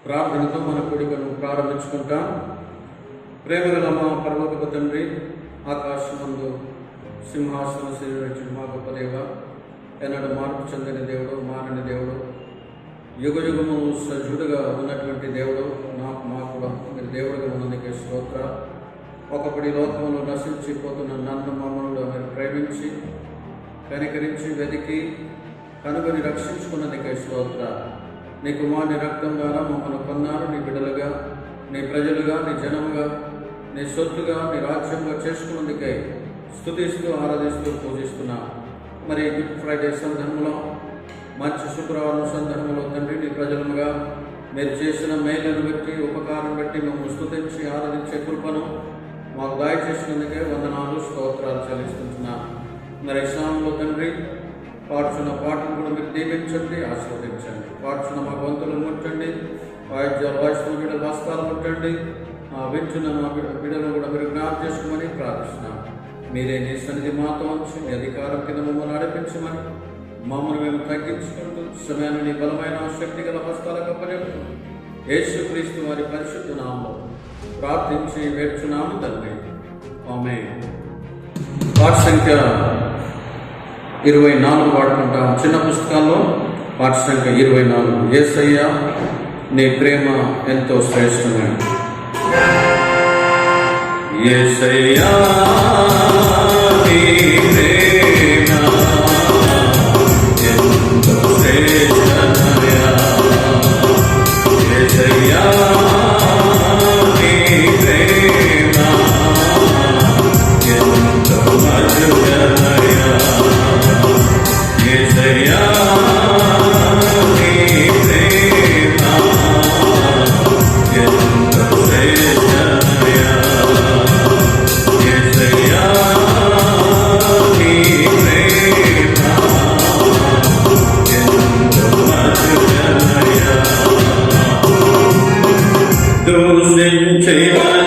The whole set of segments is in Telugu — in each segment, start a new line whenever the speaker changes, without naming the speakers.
ప్రార్థనతో మన కూడికను ప్రారంభించుకుంటాం. ప్రేమగల మా పరలోకపు తండ్రి, ఆకాశమందు సింహాసన శ్రీరక్షుడు మా గొప్ప దేవ, ఎన్నడూ మార్పు చెందని దేవుడు, మారని దేవుడు, యుగ యుగము సజుడుగా ఉన్నటువంటి దేవుడు, మాకు మీరు దేవుడిగా ఉన్నందుకే స్తోత్ర. ఒకప్పటి లోకంలో నశించిపోతున్న నన్ను మమ్మల్ని మీరు ప్రేమించి కనికరించి వెతికి కనుగొని రక్షించుకున్నదికే స్తోత్ర. నీ కుమారుని రక్తం ద్వారా మమ్మల్ని కొన్నారు. నీ బిడ్డలుగా, నీ ప్రజలుగా, నీ జనముగా, నీ సొత్తుగా, నీ రాజ్యంగా చేసుకున్నందుకే స్తుతిస్తూ ఆరాధిస్తూ పూజిస్తున్నా. మరి గుడ్ ఫ్రైడే సందర్భంలో, మంచి శుక్రవారం సందర్భంలో తండ్రి, నీ ప్రజలుగా మీరు చేసిన మేలును బట్టి, ఉపకారం బట్టి మమ్మల్ని స్తుతించి ఆరాధించే కృపను మాకు దయచేసినందుకే వందనాలు, స్తోత్రాలు చెల్లిస్తున్నా. మరి ఇస్లాంలో తండ్రి పాడుచున్న పాటను కూడా మీరు దీవించండి, ఆశీర్వదించండి. పాడుచున్న మా గొంతులు ముట్టండి, వాయిస్తున్న బిడ్డల హస్తాలు ముట్టండి. వింటున్న మా బిడ్డలను కూడా మీరు జ్ఞాపకం చేసుకోమని ప్రార్థిస్తున్నాం. మీరే నీ సన్నిధి మాతో ఉంచి మీ అధికారం కింద మమ్మల్ని నడిపించమని, మమ్మల్ని మేము తగ్గించుకుంటూ సమయాన్ని నీ బలమైన శక్తి గల హస్తాలకు అప్పచెప్తూ యేసుక్రీస్తు వారి పరిశుద్ధ నామములో ప్రార్థించి వేడుచున్నాము తండ్రి, ఆమేన్. పాఠ సంఖ్య 24 వాడుకుంటాం. చిన్న పుస్తకాల్లో పాఠ సంఖ్య 24. యేసయ్యా నీ ప్రేమ ఎంతో శ్రేష్టమైనది. యేసయ్యా నీ ప్రేమ ఎంతో శ్రేష్టమైనది. యేసయ్యా నీ ప్రేమ ఎంతో మధురమైనది. యేసయ్యా నీ ప్రేమ ఎంతో శ్రేష్టమైనది. యేసయ్యా నీ ప్రేమ ఎంతో మధురమైనది. దూషించినను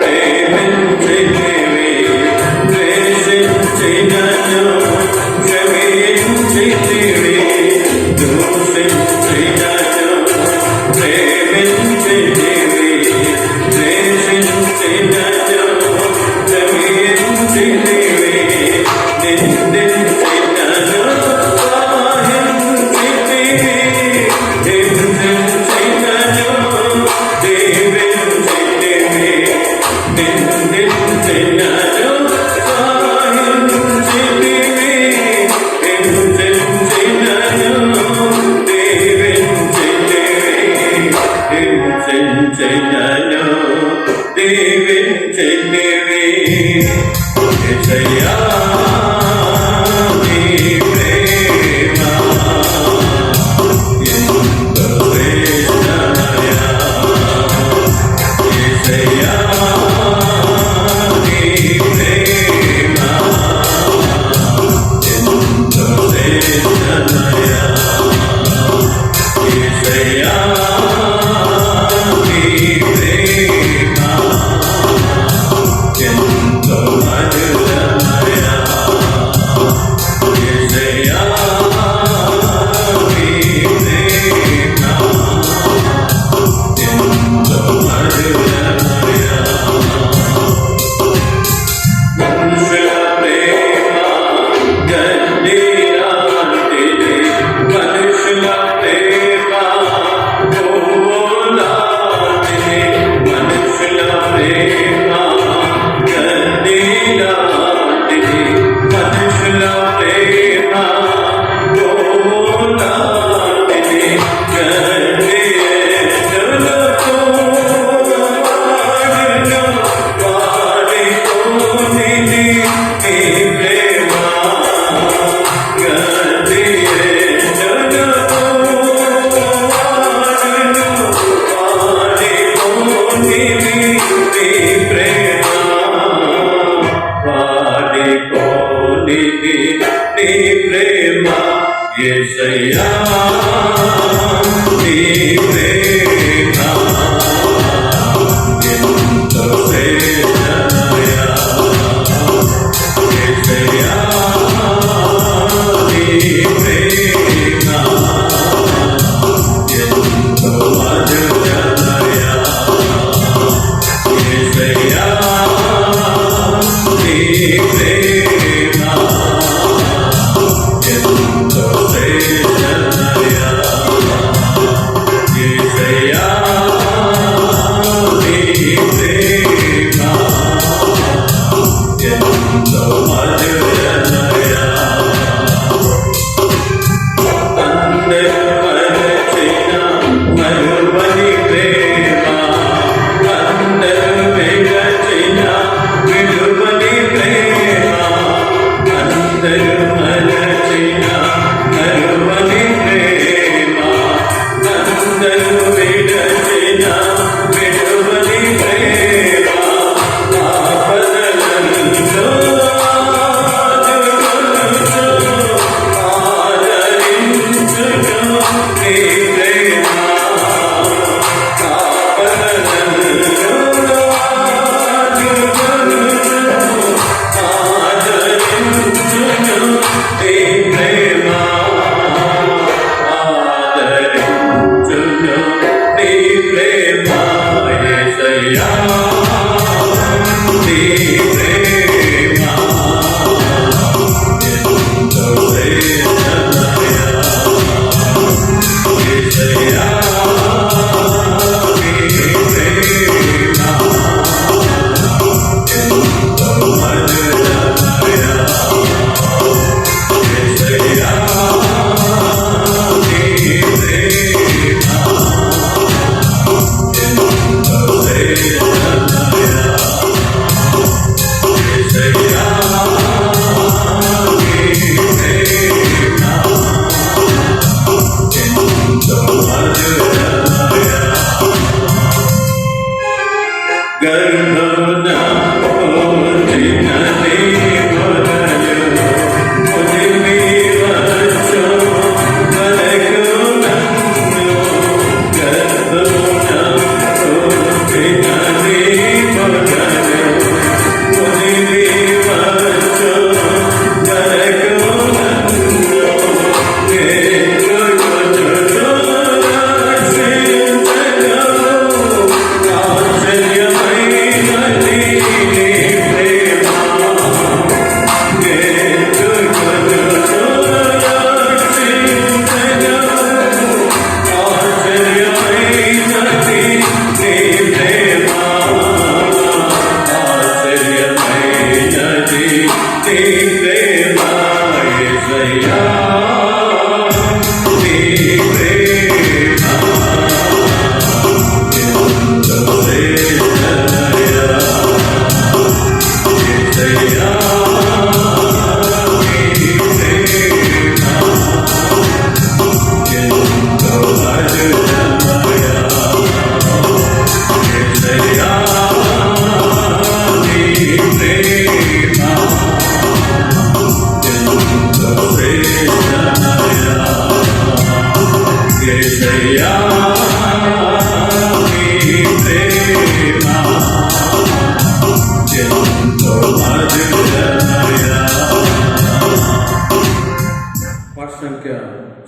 ప్రేమించితివి, ద్వేషించినను క్షమించితివి. దూషించినను ప్రేమించితివి, ద్వేషించినను క్షమించితివి. నిందించినను సహాయించితివి, హింసించినను దీవించితివి. నిందించినను సహాయించితివి, హింసించినను దీవించితివి. హింసించినను దీవించితివి. యేసయ్యా నీ ప్రేమ ఎంతో శ్రేష్టమైనది. యేసయ్యా నీ ప్రేమ ఎంతో శ్రేష్టమైనది. యేసయ్యా నీ ప్రేమ ఎంతో మధురమైనది. యేసయ్యా నీ ప్రేమ ఎంతో మధురమైనది. మనుషుల ప్రేమ గడ్డిలాంటిది, మనుషుల ప్రేమ పువ్వులాంటిది. మనుషుల ప్రేమ గడ్డిలాంటిది, మనుషుల ప్రేమ పువ్వులాంటిది. గడ్డి ఎన్నెలకు వాడును, వాడిపోనిది నీ ప్రేమ. గడ్డి ఎన్నెలకు వాడును, వాడిపోనిది నీ ప్రేమ. వాడిపోనిది నీ ప్రేమ. యేసయ్యా నీ ప్రేమ ఎంతో శ్రేష్టమైనది. యేసయ్యా నీ ప్రేమ ఎంతో మధురమైనది.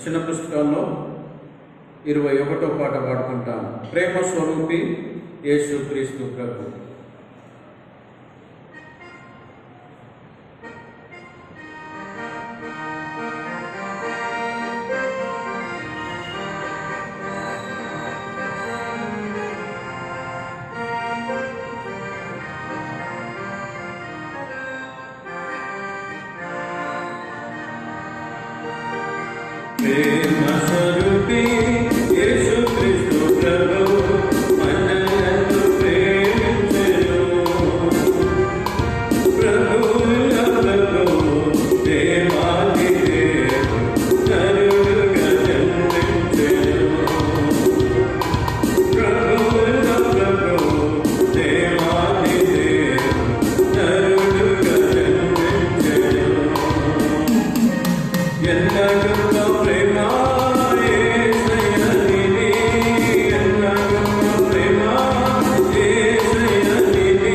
చిన్న పుస్తకాల్లో 21వ పాట పాడుకుంటాం. ప్రేమ స్వరూపి యేసు క్రీస్తు ప్రభు.
ప్రేమ స్వరూపి యేసు క్రీస్తు ప్రభు మనలను ప్రేమించెను. ప్రభువుల ప్రభువు దేవాది దేవుడు నరుడుగా జన్మించెను. ప్రభువుల ప్రభువు దేవాది దేవుడు నరుడుగా జన్మించెను. ఎన్నడూ ప్రేమ యేసయ్యనిది, ఎన్నడూ ప్రేమ యేసయ్యనిది,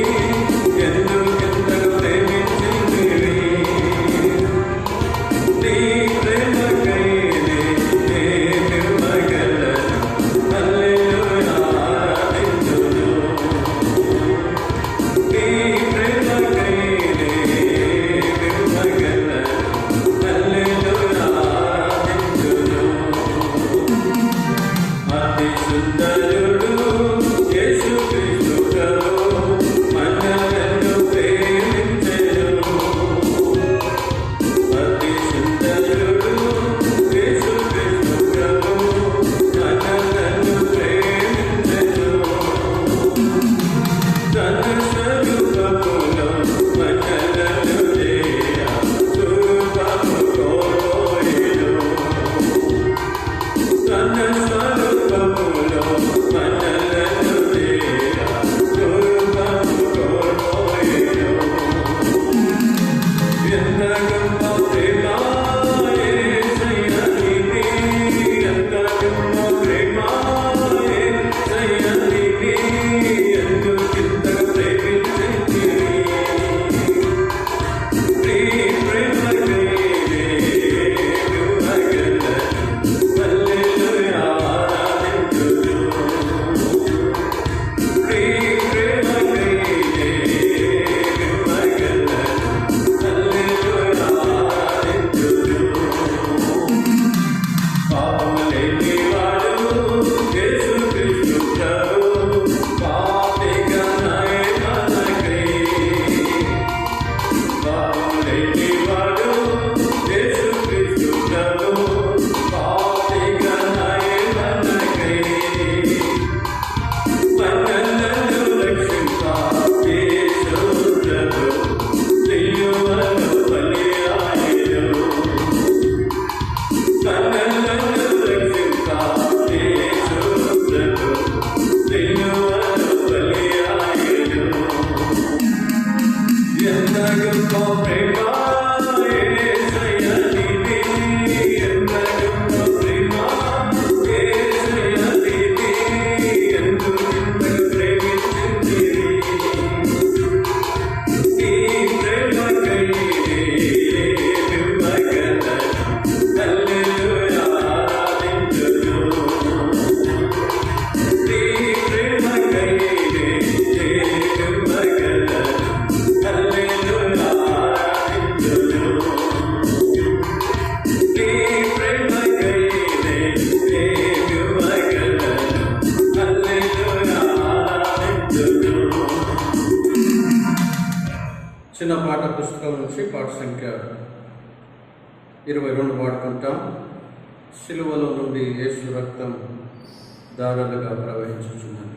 ఎందరు ప్రేమించితివి. నీ ప్రేమకై నేను మగలను, హల్లెలూయా ఆరాధింతును. నీ ప్రేమకై నేను మగలను, అతి సుందరుడు యేసు క్రీస్తు ప్రభు మనలను ప్రేమించెను. అతి సుందరుడు యేసు క్రీస్తు ప్రభు మనలను ప్రేమించెను. తన స్వరూపములో మనలను చేయ స్వరూపము కోరోయెను. తన స్వరూపములో
నుంచి పాట సంఖ్య 22 పాడుకుంటాం. సిలువలో నుండి యేసు రక్తం దారాలుగా ప్రవహించుచున్నది.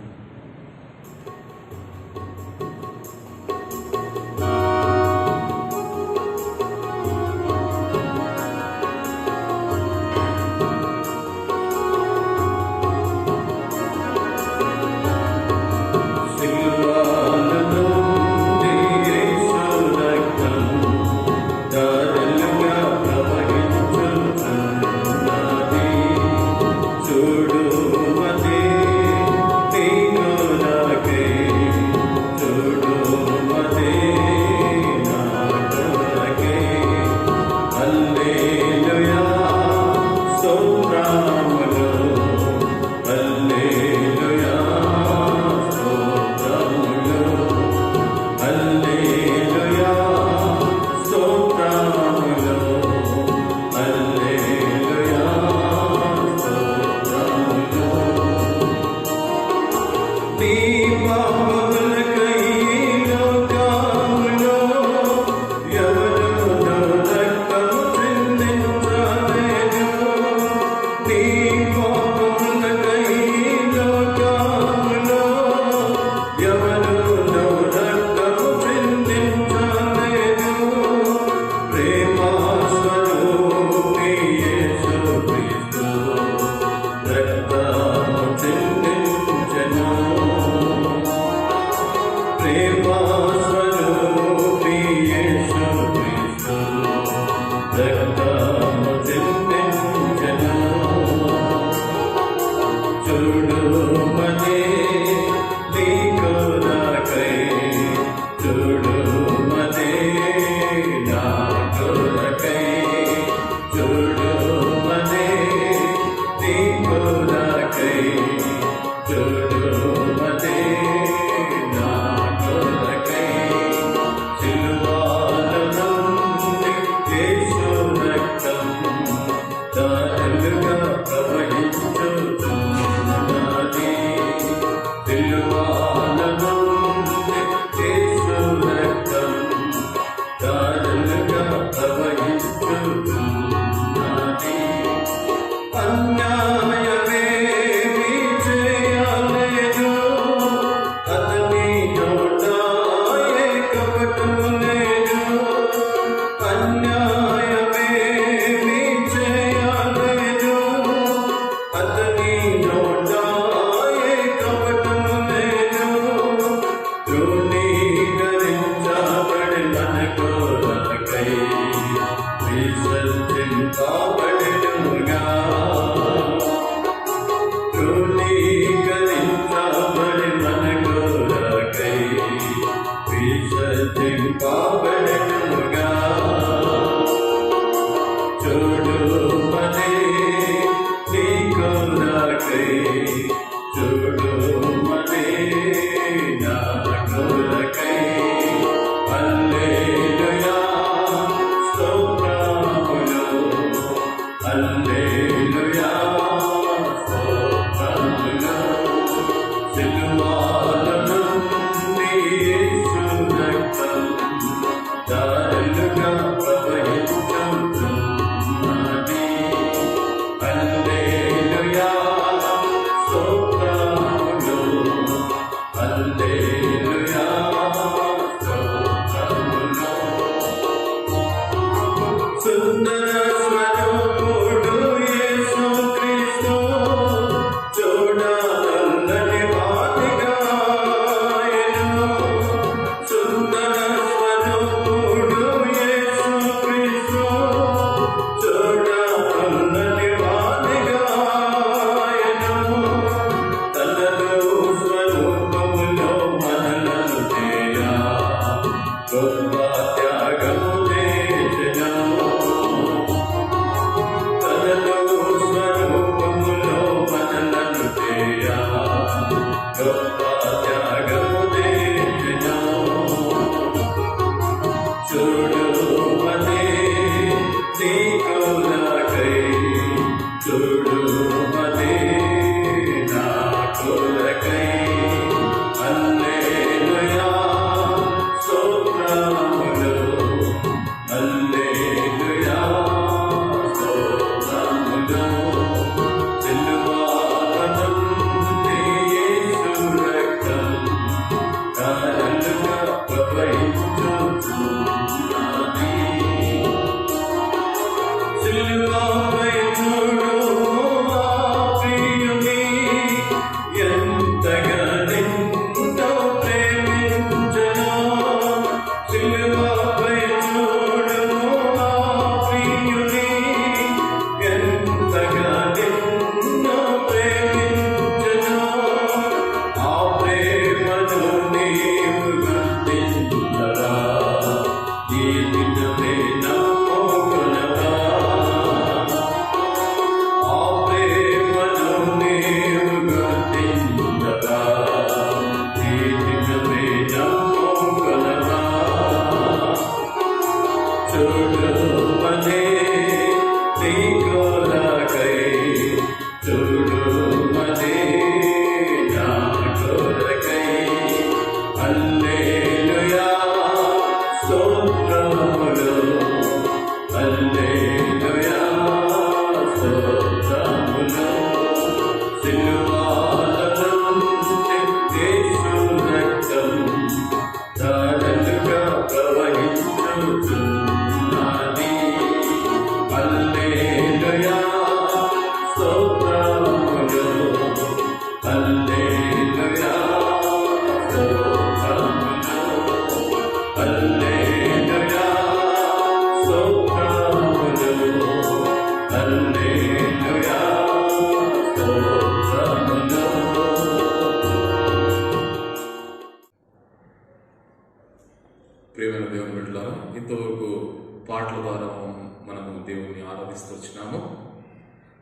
ఆరాధిస్తూ వచ్చినాము.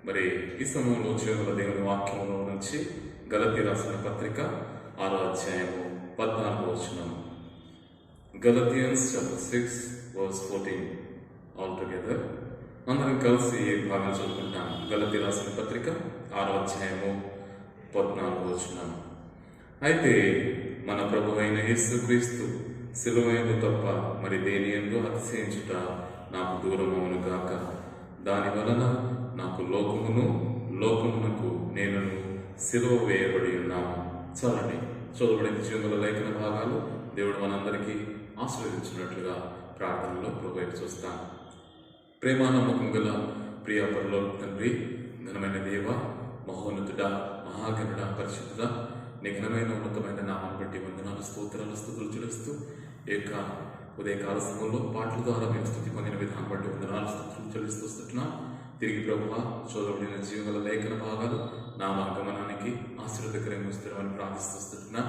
మరి ఈ సమయంలో జీవముల దేవుని వాక్యంలో నుంచి గలతీ రాసిన పత్రిక 6వ అధ్యాయము 14వ వచనం. Galatians chapter 6 verse 14 all together. అందరం కలిసి ఈ భాగం చదువుకుంటాం. గలతీ రాసిన పత్రిక 6వ అధ్యాయము 14వ వచనం. అయితే మన ప్రభు అయిన యేసుక్రీస్తు సిలువయందు తప్ప మరి దేని యందు అతిశయించుట నాకు దూరమవును గాక. దాని వలన నాకు లోకమునకు నేను సిలువ వేయబడి ఉన్నాను. చాలండి. చదువుబడిన జీవముల లేఖన భాగాలు దేవుడు మనందరికీ ఆశీర్వదించినట్లుగా ప్రార్థనలో ప్రభు చూస్తాను. ప్రేమానమ్మకం గల ప్రియ పరలోక తండ్రి, ఘనమైన దేవ, మహోన్నతుడా, మహాగణుడా, పరిశుద్ధుడా, నీ ఘనమైన ఉన్నతమైన నామం బట్టి వందనాలు, స్తోత్రాలు, స్తుతులు చెల్లిస్తూ ఈ యొక్క ఉదయకాల సమయంలో పాటల ద్వారా మేము స్థుతి పొందిన విధానం బట్టి వందనాలు, స్తుతులు చెల్లిస్తూ వస్తున్నాం. తిరిగి ప్రభువా చదవబడిన జీవన లేఖన భాగాలు నా గమనానికి ఆశీర్వదకరంగా స్థిరమని ప్రార్థిస్తున్నా.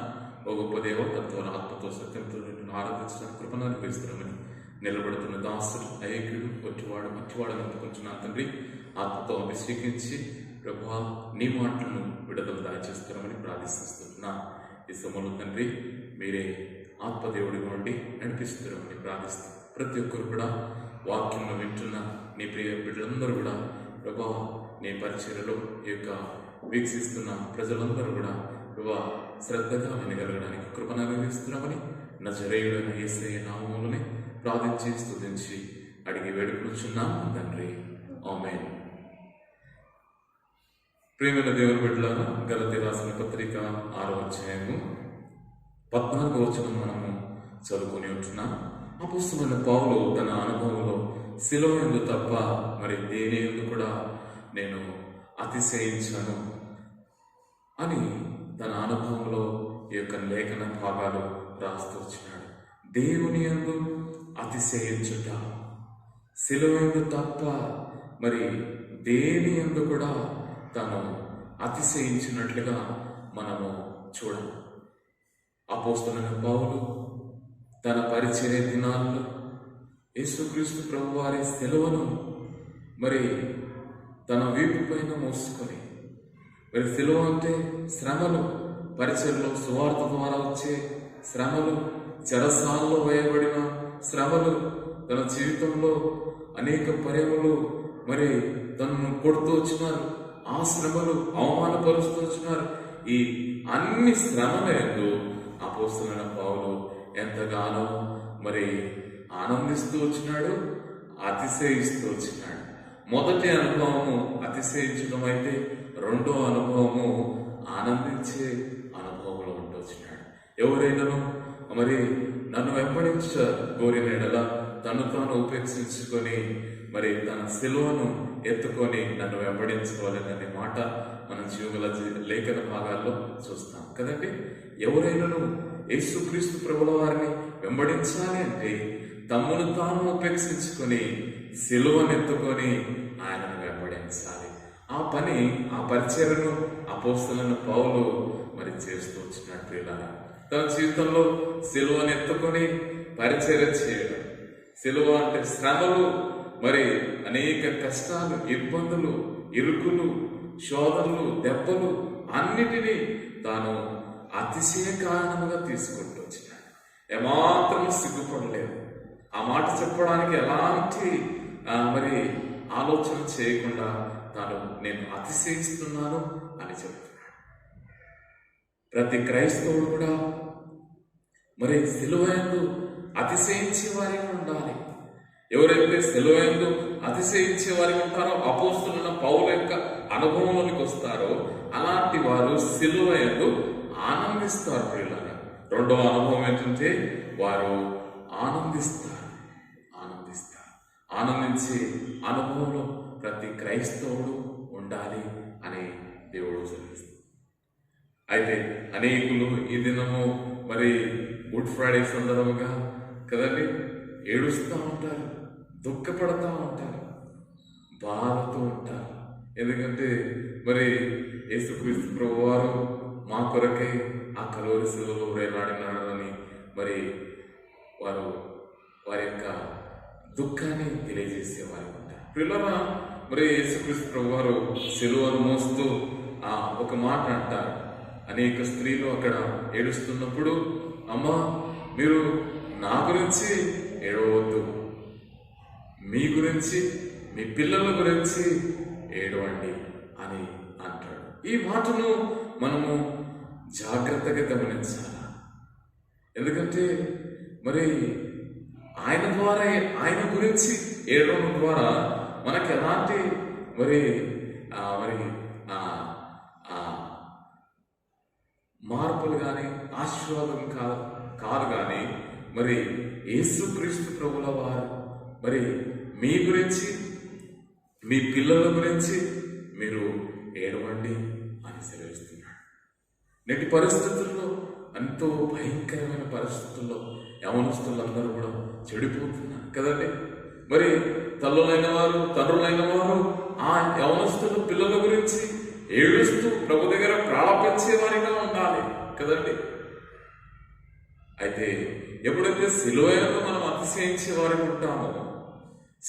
ఓ గొప్ప దేవ, తత్వ ఆత్మతో సత్యంతో ఆరాధించడానికి కృపను అనుభవిస్తున్నామని నిలబడుతున్న దాసుడు అయోగ్యుడు మట్టివాడని అనుకుంటున్నాను తండ్రి. ఆత్మతో అభిషేకించి ప్రభువా నీ మాటలను విడుదల దాచేస్తున్నామని ప్రార్థిస్తున్నా. ఈ సమయంలో తండ్రి మీరే ఆత్మదేవుడిగా ఉండి నడిపిస్తున్నామని ప్రార్థిస్తూ ప్రతి ఒక్కరు కూడా వాక్యంలో వింటున్న నీ ప్రియ బిడ్డలందరూ కూడా ప్రభువా నీ పరిచర్యలో ఈ యొక్క వీక్షిస్తున్న ప్రజలందరూ కూడా ప్రభువా శ్రద్ధగా వినగలగడానికి కృపను అనుభవిస్తున్నామని నజరేయుడైన యేసయ్య నామములోనే ప్రార్థించి స్తుతించి అడిగి వేడుకొనుచున్నాం తండ్రి. ఆమేన్. ప్రియమైన దేవుని బిడ్డలారా, గలతీ రాసిన పత్రిక 6వ అధ్యాయము 14వ వచనం మనము చదువుకొని ఉంటున్నాం. అపొస్తలుడైన పౌలు తన అనుభవంలో సిలువ యందు తప్ప మరి దేని యందు కూడా నేను అతిశయించను అని తన అనుభవంలో ఈ యొక్క లేఖన భాగాలు రాస్తూ వచ్చినాడు. దేవుని యందు అతిశయించుట, సిలువ యందు తప్ప మరి దేని యందు కూడా తను అతిశయించినట్లుగా మనము చూడము. అపొస్తలుడైన పౌలు తన పరిచర్య దినాల్లో యేసుక్రీస్తు ప్రభు వారి సిలువను మరి తన వీపు పైన మోసుకొని, మరి సిలువ అంటే శ్రమలు, పరిచర్యలో సువార్త ద్వారా వచ్చే శ్రమలు, చెరసాలలో వేయబడిన శ్రమలు, తన జీవితంలో అనేక పర్యములు మరి తనను కొడుతూ వచ్చినారు. ఆ శ్రమలు అవమానపరుస్తూ వచ్చినారు. ఈ అన్ని శ్రమలందు అపొస్తలుడైన పౌలు ఎంతగానో మరి ఆనందిస్తూ వచ్చినాడు, అతిశయిస్తూ వచ్చినాడు. మొదటి అనుభవము అతిశయించడం అయితే రెండో అనుభవము ఆనందించే అనుభవంలో ఉంటూ వచ్చినాడు. ఎవరైనాను మరి నన్ను వెంబడించ కోరిన ఎడల తను తాను ఉపేక్షించుకొని మరి తన సిలువను ఎత్తుకొని నన్ను వెంబడించుకోవాలనే మాట మనం జీవగల లేఖన భాగాల్లో చూస్తాం కదండి. ఎవరైనాను యేసుక్రీస్తు ప్రభుల వారిని వెంబడించాలి అంటే తమ్మును తాను ఉపేక్షించుకొని సిలువను ఎత్తుకొని ఆయనను వెంబడించాలి. ఆ పని, ఆ పరిచర్యను అపొస్తలుడైన పౌలు మరి చేస్తూ వచ్చినాడు. ప్రియులారా, తన జీవితంలో సిలువను ఎత్తుకొని పరిచర్య చేయడం, సిలువ అంటే శ్రమలు, మరి అనేక కష్టాలు, ఇబ్బందులు, ఇరుకులు, శోధనలు, దెబ్బలు అన్నిటినీ తాను అతిశయ కారణముగా తీసుకుంటూ వచ్చినాడు. ఏమాత్రం సిగ్గుపడలేదు. ఆ మాట చెప్పడానికి ఎలాంటి మరి ఆలోచన చేయకుండా తాను నేను అతిశయిస్తున్నాను అని చెప్తున్నాడు. ప్రతి క్రైస్తవుడు కూడా మరి సిలువ యందు అతిశయించే వారిగా ఉండాలి. ఎవరైతే సిలువ యందు అతిశయించే వారిగా ఉంటారో, అపొస్తలుడైన పౌలు యొక్క అనుభవంలోనికి వస్తారో అలాంటి వారు సిలువ యందు ఆనందిస్తారు. ప్రియులారా, రెండవ అనుభవం ఏంటంటే వారు ఆనందించే అనుభవంలో ప్రతి క్రైస్తవుడు ఉండాలి అని దేవుడు సూచిస్తాడు. అయితే అనేకులు ఈ దినము మరి గుడ్ ఫ్రైడే సందర్భంగా కదండి ఏడుస్తూ ఉంటారు, దుఃఖపడతా ఉంటారు, బాధతో ఉంటారు. ఎందుకంటే మరి యేసుక్రీస్తు ప్రభువారు మా కొరకై ఆ కలువరి శిలువలో వేలాడినాడని మరి వారి యొక్క దుఃఖాన్ని తెలియజేసేవారు ఉంటారు. పిల్లల మరి యేసుక్రీస్తు ప్రభు వారు సిలువను మోస్తూ ఒక మాట అంటారు. అనేక స్త్రీలు అక్కడ ఏడుస్తున్నప్పుడు, అమ్మా మీరు నా గురించి ఏడవద్దు, మీ గురించి మీ పిల్లల గురించి ఏడవండి అని అంటాడు. ఈ మాటను మనము జాగ్రత్తగా గమనించాలి. ఎందుకంటే మరి ఆయన ద్వారా, ఆయన గురించి ఏడవడం ద్వారా మనకి ఎలాంటి మరి మార్పులు కానీ ఆశీర్వాదం కాదు కానీ మరి యేసుక్రీస్తు ప్రభుల వారు మరి మీ గురించి మీ పిల్లల గురించి మీరు ఏడవండి అని సెలవిస్తున్నాడు. నేటి పరిస్థితుల్లో, ఎంతో భయంకరమైన పరిస్థితుల్లో యవనస్తులందరూ కూడా చెడిపోతున్నారు కదండి. మరి తల్లులైన వారు, తండ్రులైన వారు ఆ యవనస్తుల పిల్లల గురించి ఏడుస్తూ ప్రభు దగ్గర ప్రార్థించే వారిగా ఉండాలి కదండి. అయితే ఎప్పుడైతే సిలువయందు మనం అతిశయించే వారికి ఉంటామో,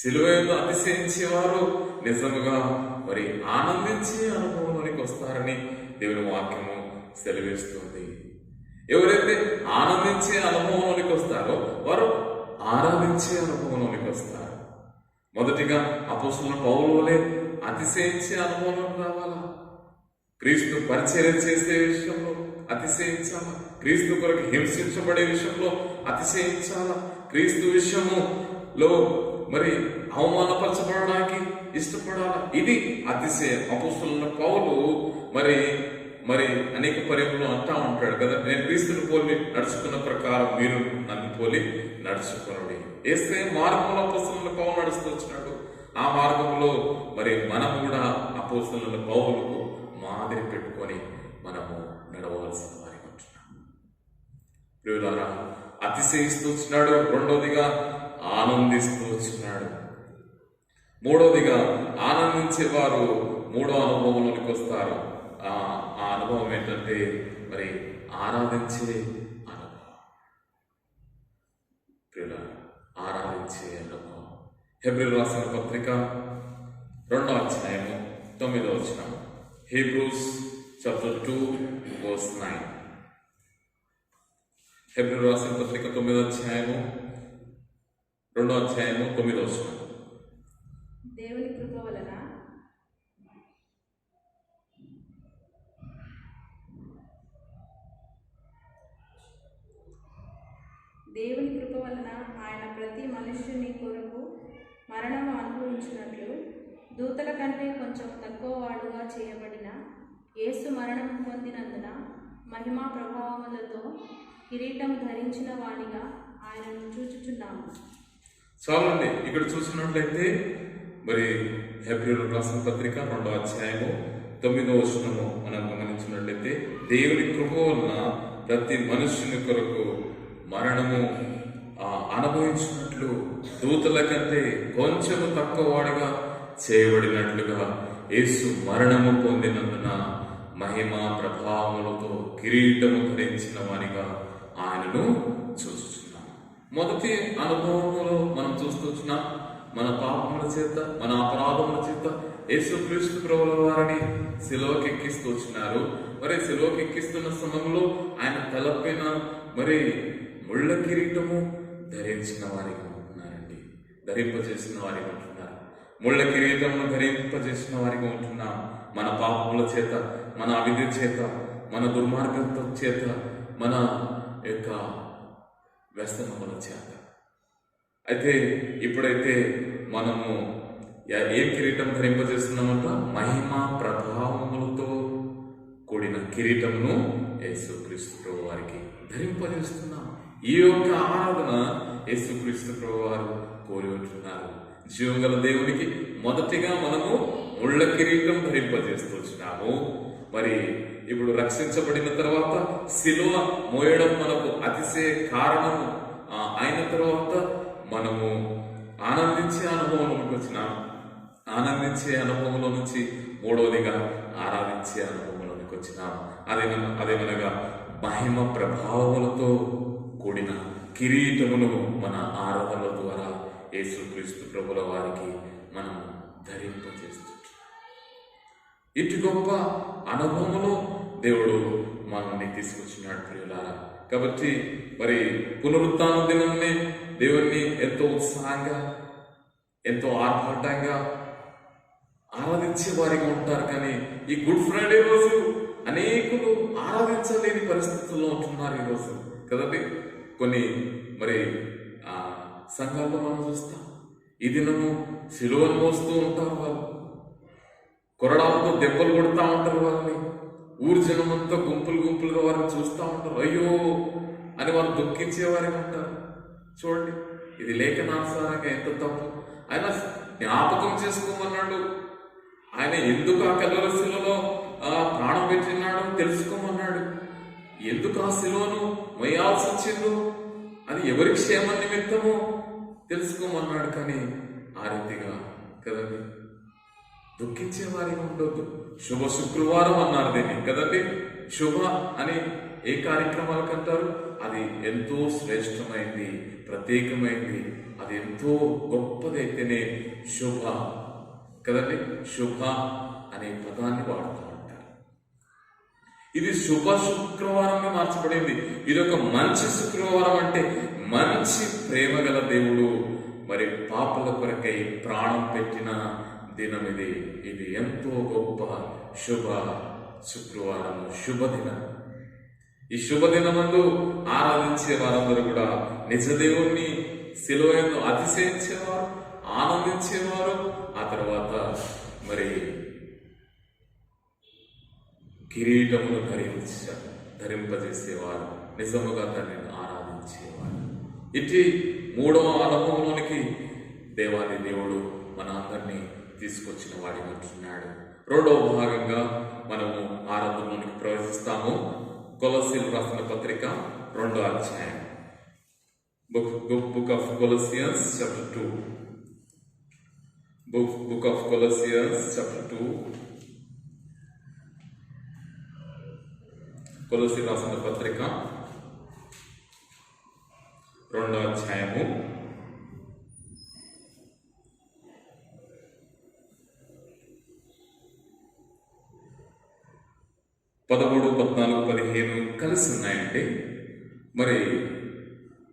సిలువయందు అతిశయించేవారు నిజముగా మరి ఆనందించే అనుభవంలోనికి వస్తారని దేవుని వాక్యము సెలవిస్తుంది. ఎవరైతే ఆనందించే అనుభవంలోనికి వస్తారో వారు ఆరాధించే అనుభవంలోనికి వస్తారు. మొదటిగా అపోస్తలుల పౌలు వలె అతిశయించే అనుభవంలోకి రావాలా? క్రీస్తు పరిచర్య చేసే విషయంలో అతిశయించాలా? క్రీస్తు కొరకు హింసించబడే విషయంలో అతిశయించాలా? క్రీస్తు విషయములో మరి అవమానపరచబడడానికి ఇష్టపడాలా? ఇది అతిశయం. అపోస్తలుల పౌలు మరి మరి అనేక పర్యంలో అంటా ఉంటాడు కదా, నేను క్రీస్తుని పోలి నడుచుకున్న ప్రకారం మీరు నన్ను పోలి నడుచుకున్నాడు. ఏస్తే మార్గంలో అపోస్తలుల పౌలు నడుస్తూ వచ్చినాడు. ఆ మార్గంలో మరి మనం కూడా అపోస్తలుల పౌలుకు మాదిరి పెట్టుకొని మనము నడవలసిన వారి ఉంటున్నాం. ప్రియులారా, అతిశయిస్తూ వచ్చినాడు. రెండవదిగా ఆనందిస్తూ వచ్చినాడు. మూడవదిగా ఆనందించేవారు మూడో అనుభవంలోనికి వస్తారు. ఆ అనుభవం ఏంటంటే మరి ఆరాధించే అనుభవం. ఆరాధించే అనుభవం. హెబ్రీయులకు రాసిన పత్రిక 2వ అధ్యాయము 9వ వచనం. Hebrews chapter 2:9. హెబ్రీయులకు రాసిన పత్రిక 9వ అధ్యాయము 2వ అధ్యాయము 9వ వచనం.
దేవుని కృప వలన ఆయన ప్రతి మనుష్యుని కొరకు మరణము అనుభవించినట్లు దూతల కంటే కొంచెం తక్కువ వాడుగా చేయబడిన యేసు మరణం పొందినందున మహిమా ప్రభావములతో కిరీటం ధరించిన వానిగా ఆయనను చూచుచున్నాము.
చాలండి, ఇక్కడ చూసినట్లయితే మరి హెబ్రీయులకు రాసిన పత్రిక 2వ అధ్యాయము 9వ వచనము మనం గమనించినట్లయితే, దేవుని కృప వలన ప్రతి మనుష్యుని కొరకు మరణము అనుభవించినట్లు దూతల కంటే కొంచెము తక్కువ వాడిగా చేయబడినట్లుగా యేసు మరణము పొందినందున మహిమా ప్రభావములతో కిరీటము ధరించిన వానిగా ఆయనను చూస్తున్నాం. మొదటి అనుభవంలో మనం చూస్తున్నాం, మన పాపముల చేత, మన అపరాధముల చేత యేసుక్రీస్తు ప్రభుల వారిని సిలువకి ఎక్కిస్తూ వచ్చినారు. మరి సిలువకి ఎక్కిస్తున్న సమయంలో ఆయన తలపైన మరి ముళ్ళ కిరీటము ధరించిన వారిగా ఉంటున్నారండి. ధరింపజేసిన వారిగా ఉంటున్నారు. ముళ్ళ కిరీటమును ధరింపజేసిన వారిగా ఉంటున్నాం. మన పాపముల చేత, మన అవిధి చేత, మన దుర్మార్గంతో చేత, మన యొక్క వ్యసనముల చేత. అయితే ఇప్పుడైతే మనము ఏం కిరీటం ధరింపజేస్తున్నామంట? మహిమా ప్రభావములతో కూడిన కిరీటమును యేసుక్రీస్తు ప్రభు వారికి ధరింపజేస్తున్నాం. ఈ యొక్క ఆరాధన యేసుక్రీస్తు ప్రభు వారు కోరి ఉంటున్నారు. జీవగల దేవునికి మొదటిగా మనము ముళ్ళ కిరీటం ధరింపజేస్తూ వచ్చినాము. మరి ఇప్పుడు రక్షించబడిన తర్వాత సిలువ మోయడం మనకు అతిశయ కారణము అయిన తర్వాత మనము ఆనందించే అనుభవంలోకి వచ్చినాం. ఆనందించే అనుభవంలో నుంచి మూడవదిగా ఆరాధించే అనుభవంలోకి వచ్చినాం. అదేమనగా మహిమ ప్రభావములతో కూడిన కిరీటమును మన ఆరాధనల ద్వారా యేసుక్రీస్తు ప్రభుల వారికి మనం ధరింపజేస్తుంటాడు. ఇటు గొప్ప అనుభవములో దేవుడు మనల్ని తీసుకొచ్చినాడు ప్రియులారా. కాబట్టి మరి పునరుత్థాన దినంనే దేవుణ్ణి ఎంతో ఉత్సాహంగా, ఎంతో ఆర్భాటంగా ఆరాధించే వారిగా ఉంటారు. కానీ ఈ గుడ్ ఫ్రైడే రోజు అనేకులు ఆరాధించలేని పరిస్థితుల్లో ఉంటున్నారు ఈరోజు కదండి. కొన్ని మరి సంఘాల్లో మనం చూస్తాం, ఈ దినము సిలువను మోస్తూ ఉంటారు, వాళ్ళు కొరడాలతో దెబ్బలు కొడతా ఉంటారు, వాళ్ళని ఊరి జనమంతా గుంపులుగా వారిని చూస్తూ ఉంటారు. అయ్యో అని వారు దుఃఖించేవారిగా ఉంటారు. చూడండి, ఇది లేఖనానుసారంగా ఎంత తప్పు. ఆయన జ్ఞాపకం చేసుకోమన్నాడు. ఆయన ఎందుకు ఆ కల్వరి శిలువలో ప్రాణం పెట్టినాడో తెలుసుకోమన్నాడు. ఎందుకు ఆ శిలువను మొయ్యాల్సి వచ్చిందో, అది ఎవరి క్షేమ నిమిత్తమో తెలుసుకోమన్నాడు. కానీ ఆ రీతిగా కదండి దుఃఖించేవారి ఉండొద్దు. శుభ శుక్రవారం అన్నారు దీన్ని కదండి. శుభ అని ఏ కార్యక్రమాలకు అంటారు? అది ఎంతో శ్రేష్టమైంది, ప్రత్యేకమైంది, అది ఎంతో గొప్పదైతేనే శుభ కదండి. శుభ అనే పదాన్ని వాడుతూ ఉంటారు. ఇది శుభ శుక్రవారంగా మార్చబడింది. ఇది ఒక మంచి శుక్రవారం, అంటే మంచి ప్రేమ గల దేవుడు మరి పాపల కొరకై ప్రాణం పెట్టిన దినం ఇది. ఇది ఎంతో గొప్ప శుభ శుక్రవారము, శుభదినం. ఈ శుభదినమందు ఆరాధించే వారందరూ కూడా నిజ దేవుణ్ణి శిలువయందు అతిశయించేవారు, ఆనందించేవారు. ఆ తర్వాత మరి కిరీటమును ధరింపజేసేవారు, నిజముగా తండ్రిని ఆరాధించేవారు. ఇటు మూడవ అనుభవంలోనికి దేవాది దేవుడు మన అందరినీ తీసుకొచ్చిన వాడి ఉంటున్నాడు. రెండవ భాగంగా మనము ఆరాధనలోనికి ప్రవేశిస్తాము. కొలస్సీలు రాసిన పత్రిక 2వ అధ్యాయం, book of Colossians chapter 2. Book of Colossians chapter 2. కొలస్సీలు రాసిన పత్రిక 2వ అధ్యాయము 13, 14, 15 కలిసి ఉన్నాయండి. మరి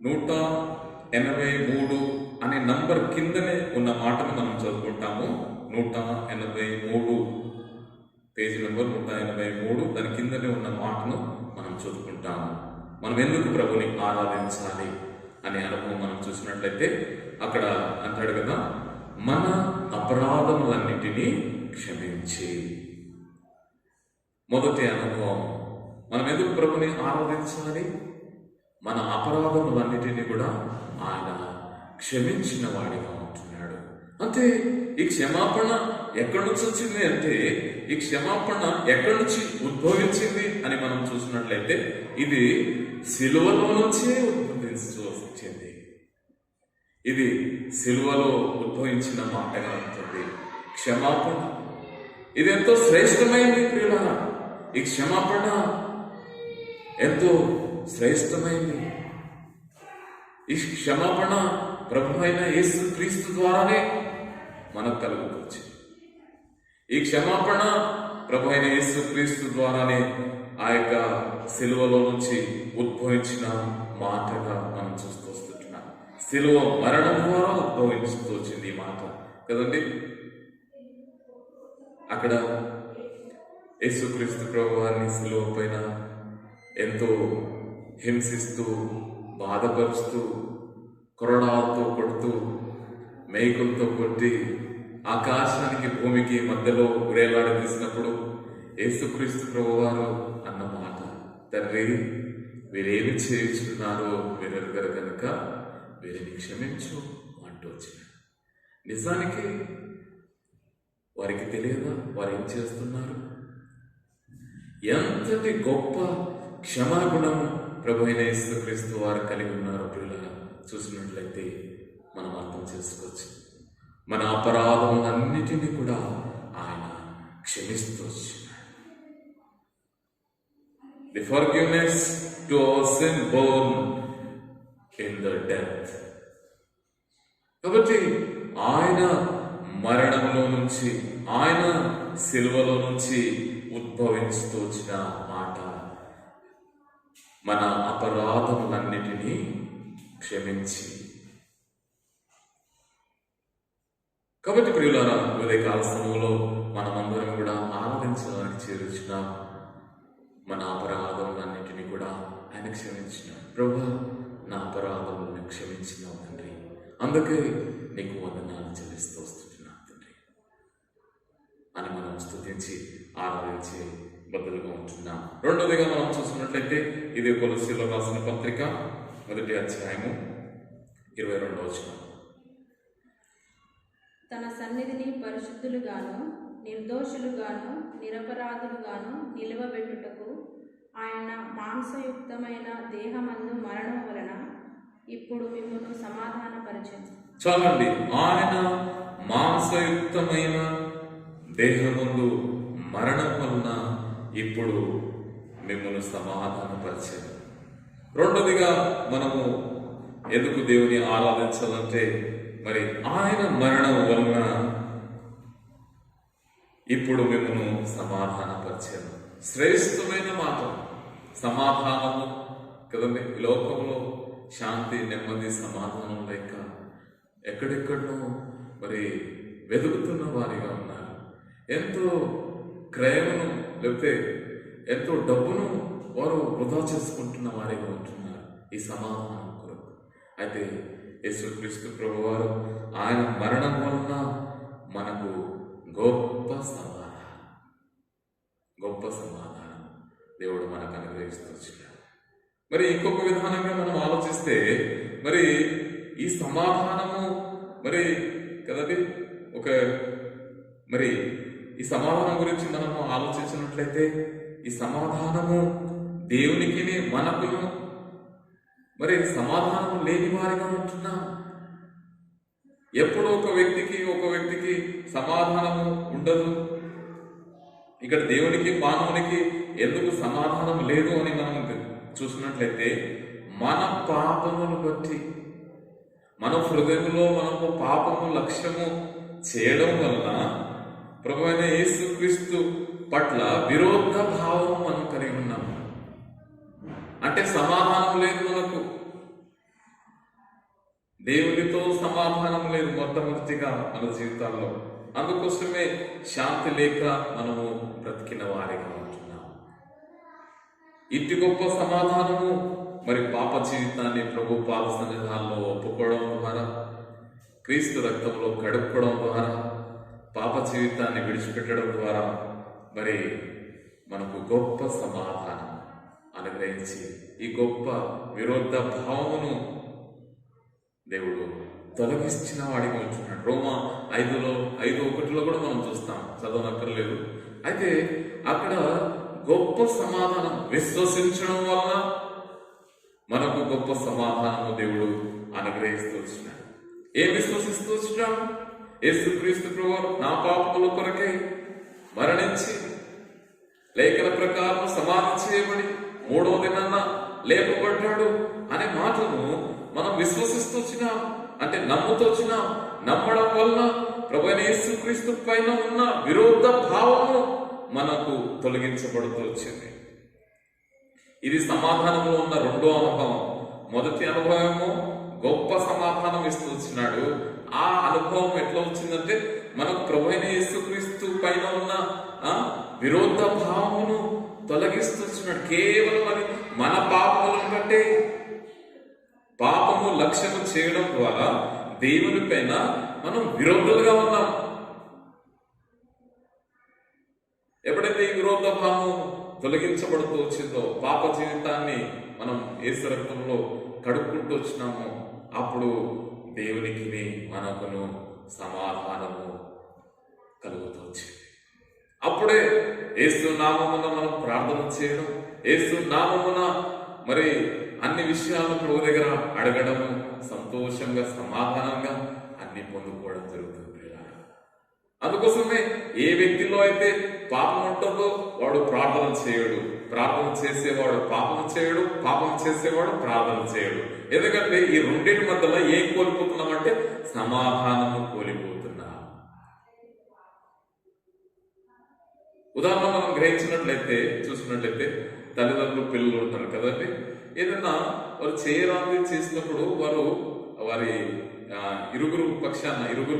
183 అనే నంబర్ కిందనే ఉన్న మాటను మనం చదువుకుంటాము. 183 పేజీ నంబర్ 183, దాని కిందనే ఉన్న మాటను మనం చదువుకుంటాము. మనం ఎందుకు ప్రభుని ఆరాధించాలి అనే అనుభవం మనం చూసినట్లయితే అక్కడ అంటాడు కదా, మన అపరాధములన్నిటినీ క్షమించి. మొదటి అనుభవం, మనం ఎందుకు ప్రభుని ఆరాధించాలి? మన అపరాధములన్నిటినీ కూడా ఆయన క్షమించిన వాడిగా ఉంటున్నాడు. అంటే ఈ క్షమాపణ ఎక్కడి నుంచి వచ్చింది అంటే, ఈ క్షమాపణ ఎక్కడి నుంచి ఉద్భవించింది అని మనం చూసినట్లయితే ఇది సిలువలో నుంచే ఉద్భవించింది. ఇది సిలువలో ఉద్భవించిన మాటగా ఉంటుంది క్షమాపణ. ఇది ఎంతో శ్రేష్టమైంది ప్రియులారా. ఈ క్షమాపణ ఎంతో శ్రేష్టమైంది. ఈ క్షమాపణ ప్రభు అయిన యేసు క్రీస్తు ద్వారానే మనకు కలుగుతుంది. ఈ క్షమాపణ ప్రభు అయిన యేసు క్రీస్తు ద్వారానే ఆ యొక్క సిలువలో నుంచి ఉద్భవించిన మాటగా మనం చూస్తూ వస్తుంటున్నాం. సిలువ మరణం ద్వారా ఉద్భవిస్తూ వచ్చింది ఈ మాట కదండి. అక్కడ యేసుక్రీస్తు ప్రభు వారిని సిలువ పైన ఎంతో హింసిస్తూ, బాధపరుస్తూ, కొరడాలతో కొడుతూ, మేకులతో కొట్టి, ఆకాశానికి భూమికి మధ్యలో వేలాడదీసినప్పుడు యేసుక్రీస్తు ప్రభు వారు అన్న మాట, తండ్రి వీరేమి చేయుచున్నారో వీరెరుగరు కనుక వీరిని క్షమించు అంటూ వచ్చిన. నిజానికి వారికి తెలియదా వారు ఏం చేస్తున్నారు? ఎంతటి గొప్ప క్షమాగుణం ప్రభు అయిన యేసుక్రీస్తు వారు కలిగి ఉన్నారు ప్రియులారా. చూసినట్లయితే మనం అర్థం చేసుకోవచ్చు. మన అపరాధములన్నిటినీ కూడా ఆయన క్షమిస్తూ వచ్చినాడు. The forgiveness to our sin born in the death. కాబట్టి ఆయన మరణంలో నుంచి, ఆయన సిలువలో నుంచి ఉద్భవించుతూ వచ్చిన మాట, మన అపరాధములన్నిటినీ క్షమించి. కాబట్టి ప్రియులారా, ఉదయకాల సమయంలో మనమందరం కూడా ఆరాధించడానికి చేరుచిన మన అపరాధములన్నిటినీ కూడా ఆయన క్షమించిన. ప్రభువా, నా అపరాధములను క్షమించినావు తండ్రి, అందుకే నీకు వందనాలు చెల్లిస్తూ వస్తున్నాను తండ్రి అని మనం స్తుతించి ఆరాధించే బదులుగా ఉంటున్నాం. రెండవదిగా మనం చూసుకున్నట్లయితే ఇది కొలస్సీయులకు రాసిన పత్రిక 1వ అధ్యాయము 22వ వచనం.
తన సన్నిధిని పరిశుద్ధులుగాను నిర్దోషులుగాను నిరపరాధులుగాను నిలువబెట్టుటకు ఆయన మాంసయుక్తమైన దేహమందు మరణం వలన ఇప్పుడు మిమ్మును సమాధానపరచెను.
చాలండి, ఆయన మాంసయుక్తమైన దేహమందు మరణం వలన ఇప్పుడు మిమ్మల్ని సమాధానపరిచారు. రెండోదిగా మనము ఎందుకు దేవుని ఆరాధించాలంటే, మరి ఆయన మరణం వలన ఇప్పుడు మిమ్మల్ని సమాధానపరిచారు. శ్రేష్టమైన మాట సమాధానము కదండి. లోకంలో శాంతి, నెమ్మది, సమాధానం లేక ఎక్కడెక్కడో మరి వెతుకుతున్న వారిగా ఉన్నారు. ఎంతో క్రయమును లేకపోతే ఎంతో డబ్బును వారు వృధా చేసుకుంటున్న వారిగా ఉంటున్నారు ఈ సమాధానం కొరకు. అయితే యేసుక్రీస్తు ప్రభువారు ఆయన మరణం వలన మనకు గొప్ప సమాధానం దేవుడు మనకు అనుగ్రహిస్తూ వచ్చాడు. మరి ఇంకొక విధానంగా మనం ఆలోచిస్తే, మరి ఈ సమాధానము మరి కదండి మరి ఈ సమాధానం గురించి మనము ఆలోచించినట్లయితే, ఈ సమాధానము దేవునికి మనకును మరి సమాధానం లేని వారిగా ఉంటున్నాం. ఎప్పుడో ఒక వ్యక్తికి సమాధానము ఉండదు. ఇక్కడ దేవునికి మానవునికి ఎందుకు సమాధానం లేదు అని మనం చూసినట్లయితే, మన పాపమును బట్టి మన హృదయంలో మనము పాపము లక్ష్యము చేయడం వలన ప్రభువైన యేసుక్రీస్తు పట్ల విరోధ భావం మనం కలిగి ఉన్నాము. అంటే సమాధానం లేదు, మనకు దేవునితో సమాధానం లేదు మొట్టమొదటిగా మన జీవితాల్లో. అందుకోసమే శాంతి లేక మనము బ్రతికిన వారిగా ఉంటున్నాము. ఇంటి గొప్ప సమాధానము మరి పాప జీవితాన్ని ప్రభు పాద సన్నిధానంలో ఒప్పుకోవడం ద్వారా, క్రీస్తు రక్తంలో కడుక్కోవడం ద్వారా, పాప జీవితాన్ని విడిచిపెట్టడం ద్వారా మరి మనకు గొప్ప సమాధానం అనుగ్రహించి ఈ గొప్ప విరోధ భావమును దేవుడు తొలగించిన వాడిగా ఉంటున్నాడు. రోమా 5:1 కూడా మనం చూస్తాం, చదవనక్కర్లేదు. అయితే అక్కడ గొప్ప సమాధానం విశ్వసించడం వలన మనకు గొప్ప సమాధానము దేవుడు అనుగ్రహిస్తూ వచ్చినాడు. ఏం విశ్వసిస్తూ వచ్చినాం? యేసుక్రీస్తు ప్రభువు నా పాపముల కొరకే మరణించి లేఖన ప్రకారం సమాధి చేయబడి 3వ దినాన లేపబడ్డాడు అనే మాటను మనం విశ్వసిస్తూ వచ్చినాం. అంటే నమ్ముతూ వచ్చినాం. నమ్మడం వలన ప్రభువైన యేసుక్రీస్తు పైన ఉన్న విరోధ భావము మనకు తొలగించబడుతూ వచ్చింది. ఇది సమాధానంలో ఉన్న రెండో అనుభవం. మొదటి అనుభవము గొప్ప సమాధానం ఇస్తూ వచ్చినాడు. ఆ అనుభవం ఎట్లా వచ్చిందంటే, మనకు ప్రభువైన యేసుక్రీస్తు పైన ఉన్న విరోధ భావమును తొలగిస్తూ వచ్చినాడు. కేవలం అది మన పాపములను బట్టే, పాపము లక్ష్యము చేయడం ద్వారా దేవుని పైన మనం విరోధులుగా ఉన్నాం. ఎప్పుడైతే ఈ విరోధ భావం తొలగించబడుతూ వచ్చిందో, పాప జీవితాన్ని మనం యేసు రక్తంలో కడుక్కుంటూ వచ్చినామో, అప్పుడు దేవునికి మనకును సమాధానము కలుగుతూ వచ్చింది. అప్పుడే యేసు నామమున మనం ప్రార్థన చేయడం, యేసు నామమున మరి అన్ని విషయాలను ప్రభు దగ్గర అడగడము, సంతోషంగా సమాధానంగా అన్ని పొందుకోవడం జరుగుతుంది. అందుకోసమే ఏ వ్యక్తిలో అయితే పాపం ఉంటుందో వాడు ప్రార్థన చేయడు, ప్రార్థన చేసేవాడు పాపం చేయడు, పాపం చేసేవాడు ప్రార్థన చేయడు. ఎందుకంటే ఈ రెండింటి మధ్యలో ఏం కోల్పోతున్నామంటే సమాధానము కోల్పోతున్నాం. ఉదాహరణ మనం గ్రహించినట్లయితే చూసినట్లయితే తల్లిదండ్రులు పిల్లలు ఉంటారు కదండి. ఏదైనా వారు చేయరాంది చేసినప్పుడు వారు వారి ఇరుగురు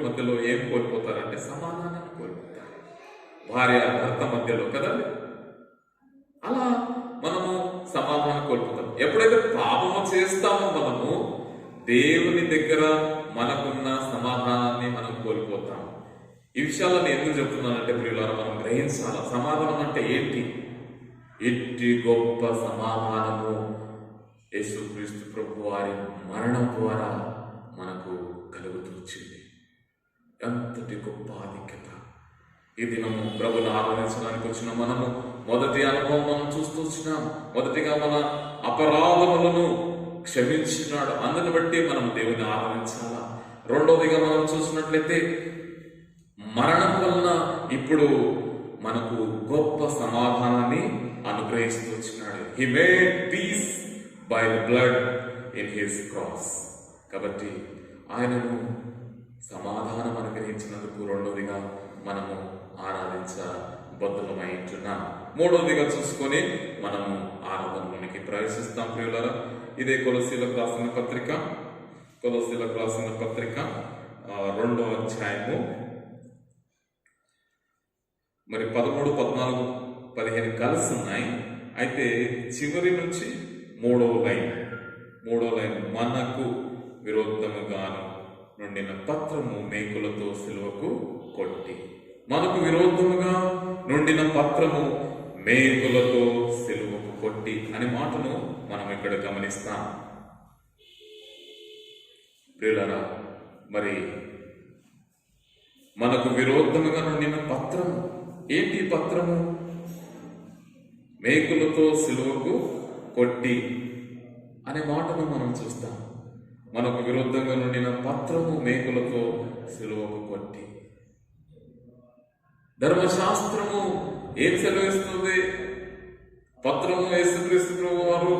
మధ్యలో ఏం కోల్పోతారంటే సమాధానాన్ని కోల్పోతారు, భార్య భర్త మధ్యలో కదండి. అలా మనము సమాధానం కోల్పోతాం. ఎప్పుడైతే పాపము చేస్తామో మనము దేవుని దగ్గర మనకున్న సమాధానాన్ని మనం కోల్పోతాం. ఈ విషయాలను ఎందుకు చెప్తున్నానంటే ప్రియులారా, మనం గ్రహించాలా సమాధానం అంటే ఏంటి. ఎట్టి గొప్ప సమాధానము యేసుక్రీస్తు ప్రభు వారి మరణం ద్వారా మనకు కలుగుతూ వచ్చింది. ఎంతటి గొప్ప ఆధిక్యత. ఈ దినము ప్రభుని ఆరాధించడానికి వచ్చిన మనము మొదటి అనుభవం మనం చూస్తూ వచ్చినాం. మొదటిగా మన అపరాధములను క్షమించినాడు, అందుని బట్టి మనం దేవుని ఆరాధించాలా. రెండవదిగా మనం చూసినట్లయితే మరణం వలన ఇప్పుడు మనకు గొప్ప సమాధానాన్ని అనుగ్రహిస్తూ వచ్చినాడు. He made peace by the blood in his cross. కాబట్టి ఆయనను సమాధానం అనుగ్రహించినందుకు రెండవదిగా మనము ఆరాధించబద్ధులమై ఉంటున్నాం. మూడవదిగా చూసుకొని మనము ఆరాధనలోనికి ప్రవేశిస్తాం ప్రియులారా. ఇదే కొలస్సీలకు రాసిన పత్రిక 2వ అధ్యాయము 13, 14, 15 కలిసి ఉన్నాయి. అయితే చివరి నుంచి మూడవ లైన్ మనకు విరోధముగాను నుండిన పత్రము మేకులతో సిలువకు కొట్టి. మనకు విరోధముగా నుండిన పత్రము మేకులతో సిలువకు కొట్టి అనే మాటను మనం ఇక్కడ గమనిస్తాం ప్రియులారా. మరి మనకు విరోధముగా నుండిన పత్రము ఏంటి? పత్రము మేకులతో సిలువకు కొట్టి అనే మాటను మనం చూస్తాం. మనకు విరుద్ధంగా నుండిన పత్రము మేకులతో సిలువకు కొట్టి. ధర్మశాస్త్రము ఏం సెలవిస్తుంది? పత్రము యేసుక్రీస్తు ప్రభు వారు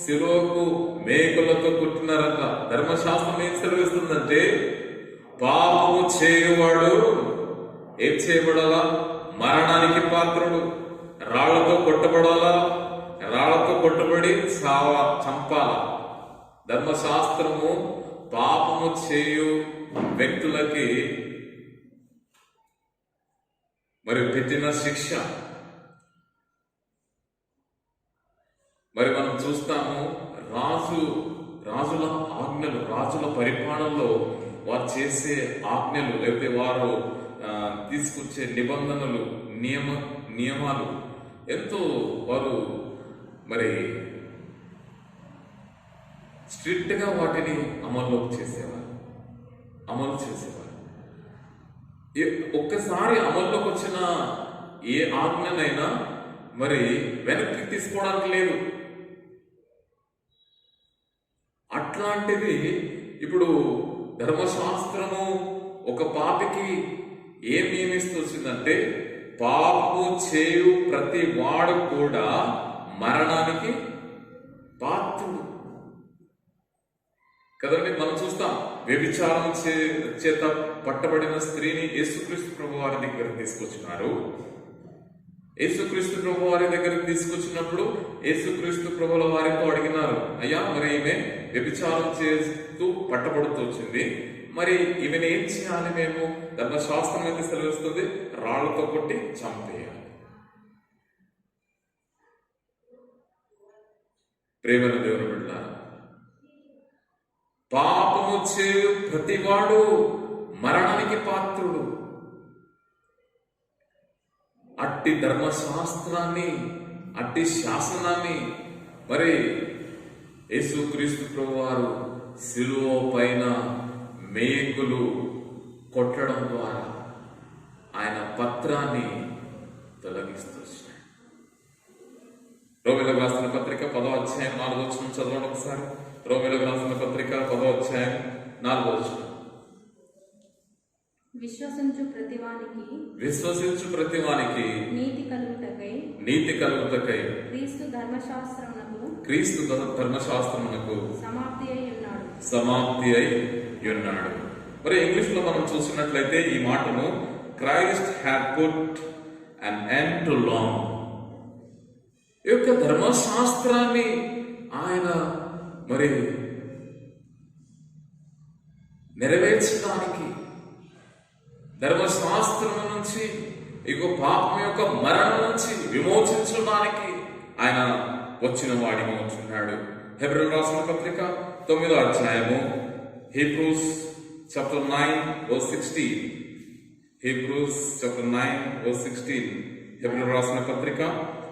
సిలువకు మేకులతో కొట్టినారట. ధర్మశాస్త్రం ఏం సెలవిస్తుందంటే పాపము చేయువాడు ఏం చేయబడాలా? మరణానికి పాత్రుడు, రాళ్లతో కొట్టబడాలా, రాళ్లతో కొట్టబడి చంపాలా. ధర్మశాస్త్రము పాపము చేయు వ్యక్తులకి మరి పెట్టిన శిక్ష. మరి మనం చూస్తాము రాజుల ఆజ్ఞలు, రాజుల పరిపాలనలో వారు చేసే ఆజ్ఞలు లేకపోతే వారు తీసుకొచ్చే నిబంధనలు, నియమాలు ఎంతో వారు మరి స్ట్రిక్ట్ గా వాటిని అమలు చేసేవారు. ఒక్కసారి అమల్లోకి వచ్చిన ఏ ఆజ్ఞనైనా మరి వెనక్కి తీసుకోవడానికి లేదు. అట్లాంటిది ఇప్పుడు ధర్మశాస్త్రము ఒక పాపికి ఏం నియమిస్తూ వచ్చిందంటే పాపము చేయు ప్రతి వాడు కూడా మరణానికి పాత్రుడు కదండి. మనం చూస్తాం, వ్యభిచారం చేత పట్టబడిన స్త్రీని యేసుక్రీస్తు ప్రభు వారి దగ్గరకు తీసుకొచ్చినారు. యేసుక్రీస్తు ప్రభు వారి దగ్గరకు తీసుకొచ్చినప్పుడు యేసుక్రీస్తు ప్రభుల వారితో అడిగినారు, అయ్యా మరి ఈమె వ్యభిచారం చేస్తూ పట్టబడుతూ వచ్చింది, మరి ఈమెను ఏం చేయాలి? మేము ధర్మశాస్త్రం అయితే సెలవిస్తుంది, రాళ్లతో కొట్టి చంపేయాలి. ప్రేమను దేవుని బిడ్డలారా, పాపము చేయు ప్రతివాడు మరణానికి పాత్రుడు. అట్టి ధర్మశాస్త్రాన్ని, అట్టి శాసనాన్ని మరి యేసుక్రీస్తు ప్రభువారు శిలువ పైన మేకులు కొట్టడం ద్వారా ఆయన పత్రాన్ని తొలగిస్తూ వచ్చాడు. రోమీయులకు రాసిన పత్రిక 10వ అధ్యాయం 4వ వచనం చదవండి ఒకసారి. రోమీయులకు రాసిన పత్రిక 10వ అధ్యాయం 4వ వచనం.
విశ్వసించు ప్రతివానికి నీతి కలుగుటకై క్రీస్తు ధర్మశాస్త్రమునకు సమాప్తి అయి ఉన్నాడు. మరి ఇంగ్లీష్ లో మనం చూసినట్లయితే ఈ మాటను Christ had put
an end to long. ఈ యొక్క ధర్మశాస్త్రాన్ని ఆయన మరి నెరవేర్చడానికి, ధర్మశాస్త్రం నుంచి ఇక పాపం యొక్క మరణం నుంచి విమోచించడానికి ఆయన వచ్చిన వాడిగా ఉంటున్నాడు. హెబ్రీయులకు రాసిన పత్రిక 9వ అధ్యాయము, Hebrews chapter 9 verse 16. Hebrews chapter 9 verse 16. హెబ్రీయులకు రాసిన పత్రిక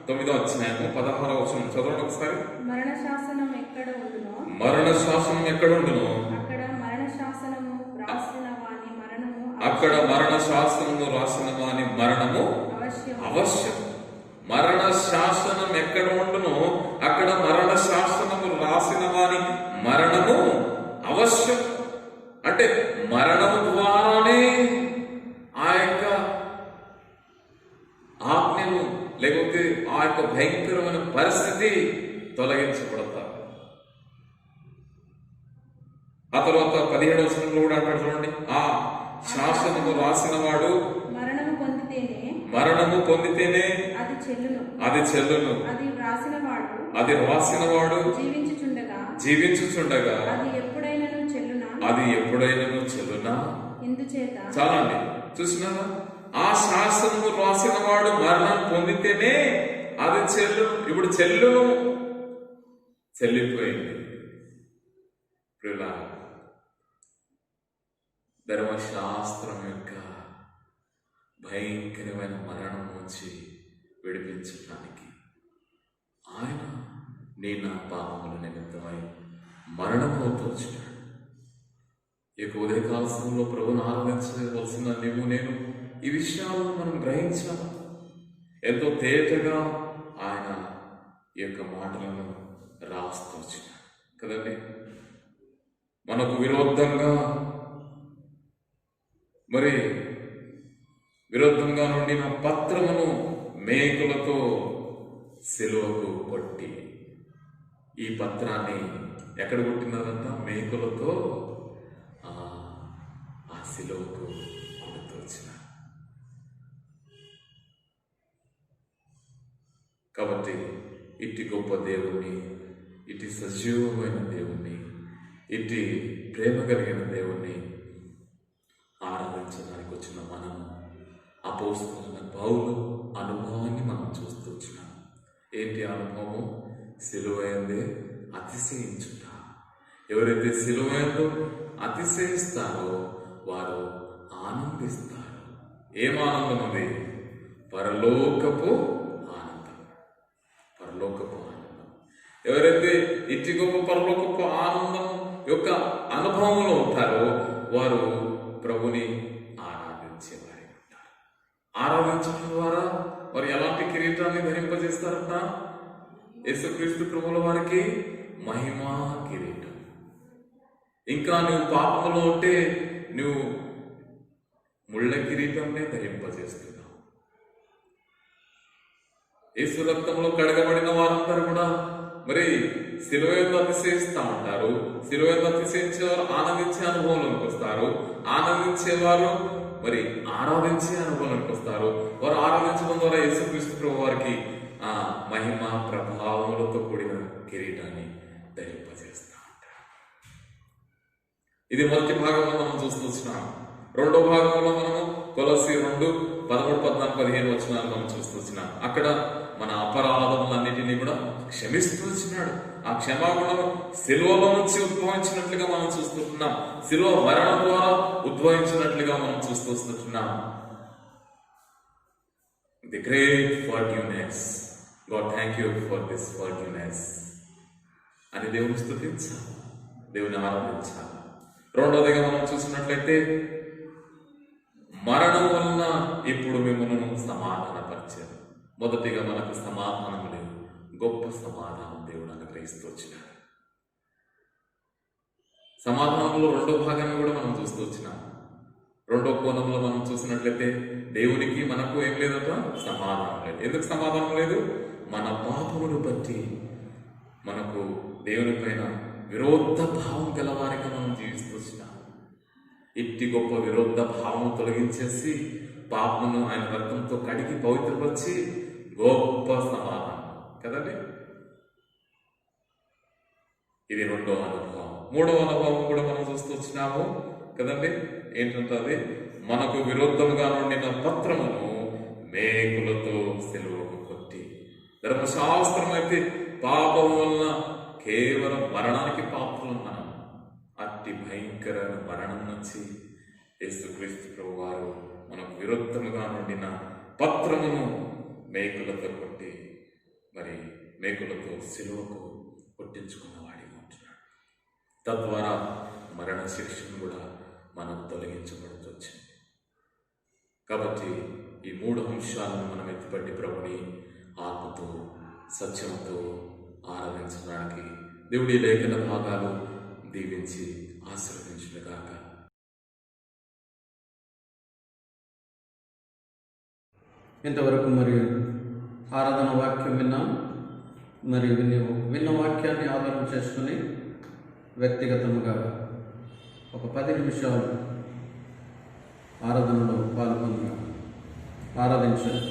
9వ అధ్యాయము 16వ వచనం చదవండి ఒకసారి.
మరణ శాసనం ఎక్కడ ఉండునో
మరణ శాసనం ఎక్కడ ఉండునో
అక్కడ మరణ శాసనము రాసిన వాని మరణము
అక్కడ మరణ శాసనము రాసిన వాని మరణము అవశ్యం. మరణ శాసనం ఎక్కడ ఉండునో అక్కడ మరణ శాసనము రాసిన వాని మరణము అవశ్యం. అంటే మరణము ద్వారానే ఆ యొక్క ఆజ్ఞను లేకపోతే ఆ యొక్క భయంకరమైన పరిస్థితి తొలగించబడతారు. ఆ తర్వాత 17వ వచనంలో కూడా అంటాడు చూడండి, ఆ శాసనము రాసిన వాడు మరణము పొందితేనే అది చెల్లును. అది రాసిన వాడు జీవించుచుండగా అది ఎప్పుడైనా చెల్లునా. చాలండి, చూసినారా? ఆ శాసనము రాసిన వాడు మరణం పొందితేనే అది చెల్లును. ఇప్పుడు చెల్లిపోయింది. ధర్మశాస్త్రం యొక్క భయంకరమైన మరణం నుంచి విడిపించడానికి ఆయన నా పాపముల నిమిత్తమై మరణమవుతూ వచ్చినాడు. ఈ ఉదయకాల సమయంలో ప్రభువును ఆరాధించవలసిన నీవు నేను ఈ విషయాలను మనం గ్రహించాలి. ఎంతో తేటగా ఆయన ఈ యొక్క మాటలను రాస్తూ వచ్చినాడు కదండి. మనకు విరోధంగా నుండిన పత్రమును మేకులతో సిలువకు కొట్టి, ఈ పత్రాన్ని ఎక్కడ కొట్టినారంట? మేకులతో ఆ సిలువకు కొడుతూ వచ్చినారు. కాబట్టి ఇట్టి గొప్ప దేవుణ్ణి, ఇటు సజీవమైన దేవుణ్ణి, ఇటు ప్రేమ కలిగిన దేవుణ్ణి ఆరాధించడానికి వచ్చిన మనము అపోస్తలుడైన పౌలు అనుభవాన్ని మనం చూస్తూ వచ్చినాం. ఏంటి అనుభవము? సిలువైందే అతిశయించుట. ఎవరైతే సిలువైందో అతిశయిస్తారో వారు ఆనందిస్తారు. ఏం ఆనందం అది? పరలోకపు ఆనందం. పరలోకపు ఆనందం. ఎవరైతే ఇట్టి గొప్ప పరలోకపు ఆనందం యొక్క అనుభవంలో ఉంటారో వారు ప్రభుని ఆరాధించేవారి ఉంటారు. ఆరాధించడం ద్వారా వారు ఎలాంటి కిరీటాన్ని ధరింపజేస్తారంట? యేసుక్రీస్తు ప్రభువుల వారికి మహిమా కిరీటం. ఇంకా నువ్వు పాపములో ఉంటే నువ్వు ముళ్ళ కిరీటంనే ధరింపజేస్తున్నావు. యేసు రక్తంలో కడగబడిన వారందరూ కూడా సిలువ యొక్క అతిశయిస్తూ ఉంటారు. సిలువ యొక్క అతిశయించేవారు ఆనందించే అనుభవంలోకి వస్తారు. ఆనందించేవారు ఆరాధించే అనుభవంలోకి వస్తారు. వారు ఆరాధించడం ద్వారా యేసుక్రీస్తు ప్రభు వారికి ఆ మహిమ ప్రభావములతో కూడిన కిరీటాన్ని ధరింపజేస్తూ ఉంటారు. ఇది మొదటి భాగంలో మనం చూస్తూ వచ్చినాం. రెండో భాగంలో మనము కొలస్సీ 2:13-15 వచనాలు మనం చూస్తూ వచ్చినాం. అక్కడ మన అపరాధములన్నిటినీ కూడా క్షమిస్తూ వచ్చినాడు. ఆ క్షమాగుణము సిలువలో నుంచి ఉద్భవించినట్లుగా మనం చూస్తున్నాం. సిలువ మరణం ద్వారా ఉద్భవించినట్లుగా మనం చూస్తూ వస్తున్నాం. The great forgiveness. God thank you for this forgiveness అని దేవుని స్తుతించాలి, దేవుని ఆరాధించాలి. రెండవదిగా మనం చూసినట్లయితే మరణం వలన ఇప్పుడు మిమ్మల్ని సమాధానపరిచారు. మొదటిగా మనకు సమాధానం లేదు, గొప్ప సమాధానం దేవుడు అనుగ్రహిస్తూ వచ్చినాడు. సమాధానంలో రెండో భాగాన్ని కూడా మనం చూస్తూ వచ్చినాం. రెండో కోణంలో మనం చూసినట్లయితే దేవునికి మనకు ఏం లేదట? సమాధానం లేదు. ఎందుకు సమాధానం లేదు? మన పాపమును బట్టి మనకు దేవుని పైన విరోధ భావం గలవారిగా మనం జీవిస్తూ వచ్చినాం. ఇట్టి గొప్ప విరోధ భావం తొలగించేసి పాపమును ఆయన రక్తంతో కడిగి పవిత్రపరిచి గొప్ప సమాధానం కదండి. ఇది రెండవ అనుభవం. మూడవ అనుభవం కూడా మనం చూస్తూ వచ్చినాము కదండి. ఏంటంటే మనకు విరుద్ధంగా నుండిన పత్రమును మేకులతో సిలువకు కొట్టి, ధర్మశాస్త్రం అయితే పాపం వలన కేవలం మరణానికి పాత్రలు మనం, అట్టి భయంకరమైన మరణం నుంచి యేసుక్రీస్తు ప్రభు వారు మనకు విరుద్ధముగా నుండిన పత్రమును మేకులతో కొట్టి, మరి మేకులతో సిలువకు కొట్టించుకున్న వాడిగా ఉంటున్నాడు. తద్వారా మరణ శిక్షను కూడా మనం తొలగించబడుతూ వచ్చింది. కాబట్టి ఈ మూడు అంశాలను మనం ఎత్తిపట్టి ప్రభుని ఆత్మతో సత్యంతో ఆరాధించడానికి దేవుడి లేఖన భాగాలు దీవించి ఆశీర్వదించుగాక.
ఇంతవరకు మరి ఆరాధన వాక్యం విన్నాం. మరి విన్న వాక్యాన్ని ఆధారం చేసుకుని వ్యక్తిగతంగా ఒక 10 నిమిషాలు ఆరాధనలో పాల్గొని ఆరాధించారు.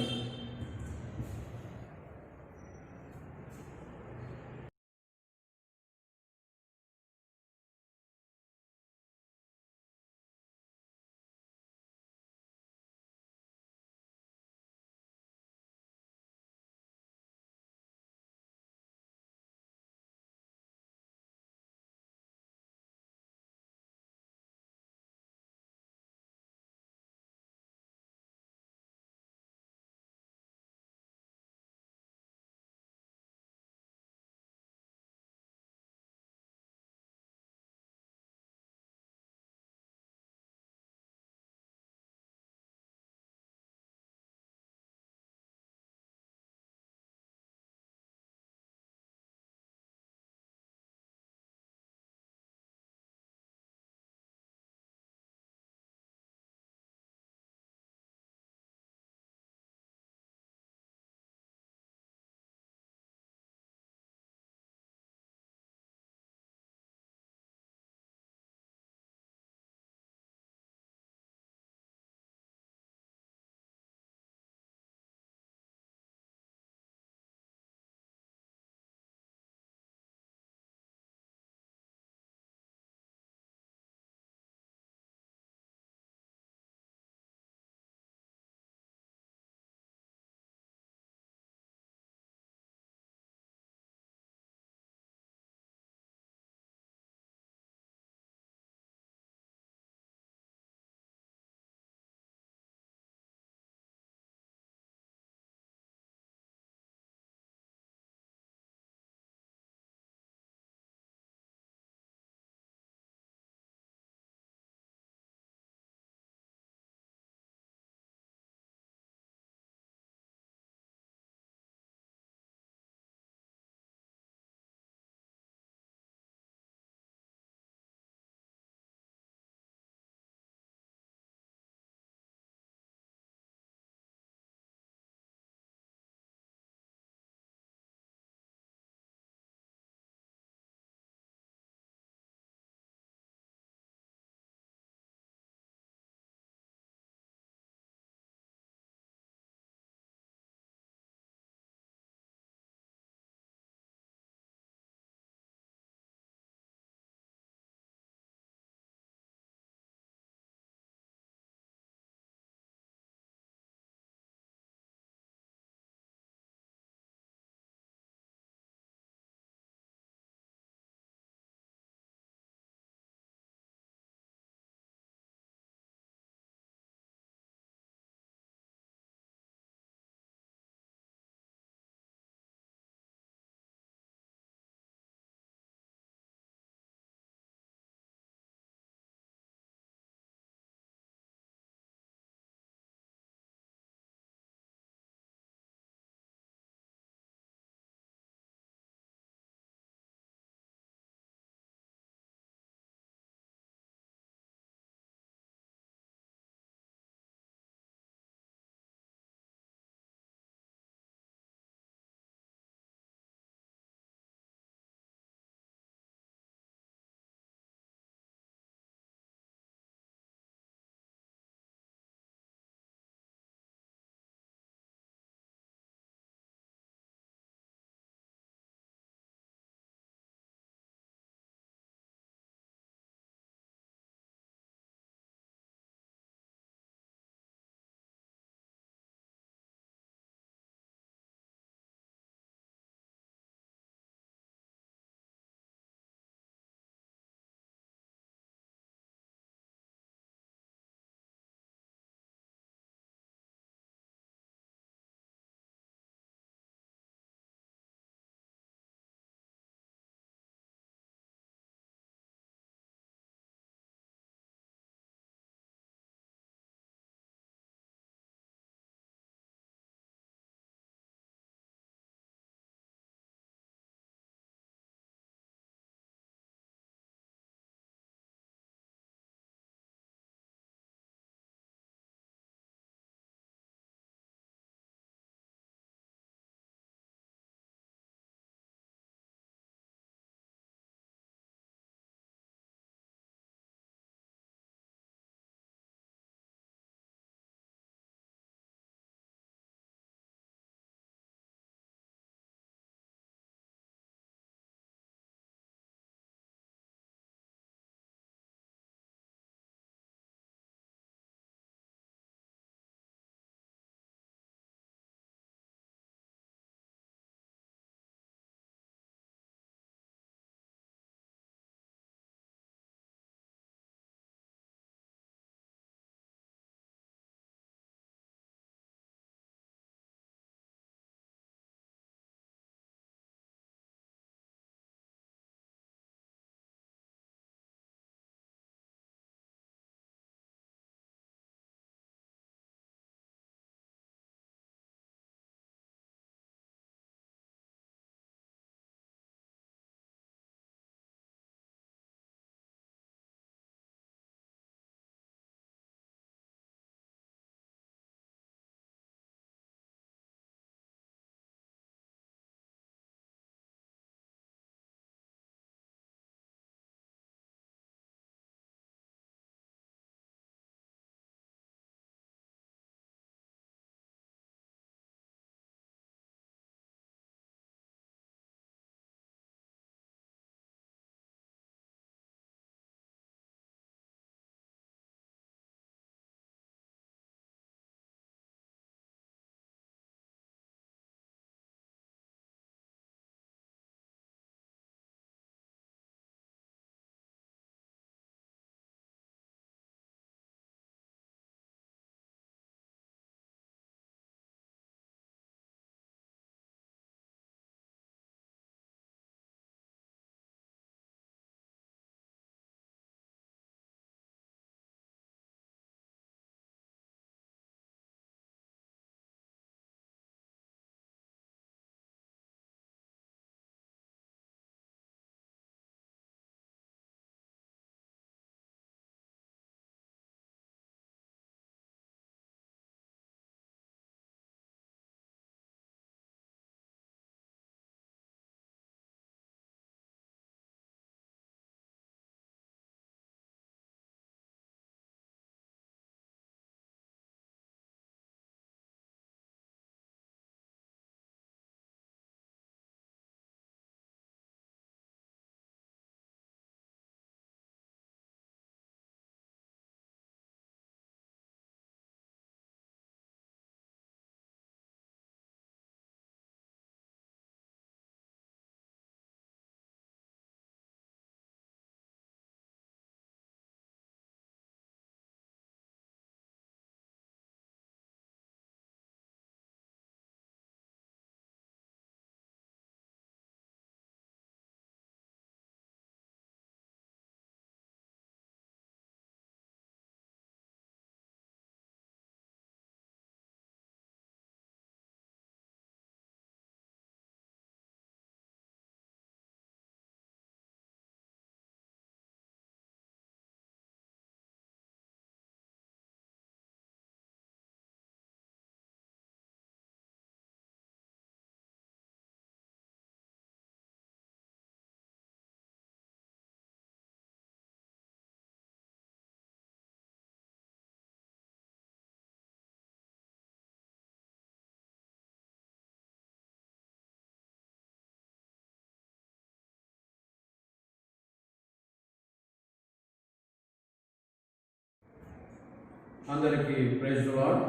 అందరికీ ప్రైజ్ ది లార్డ్.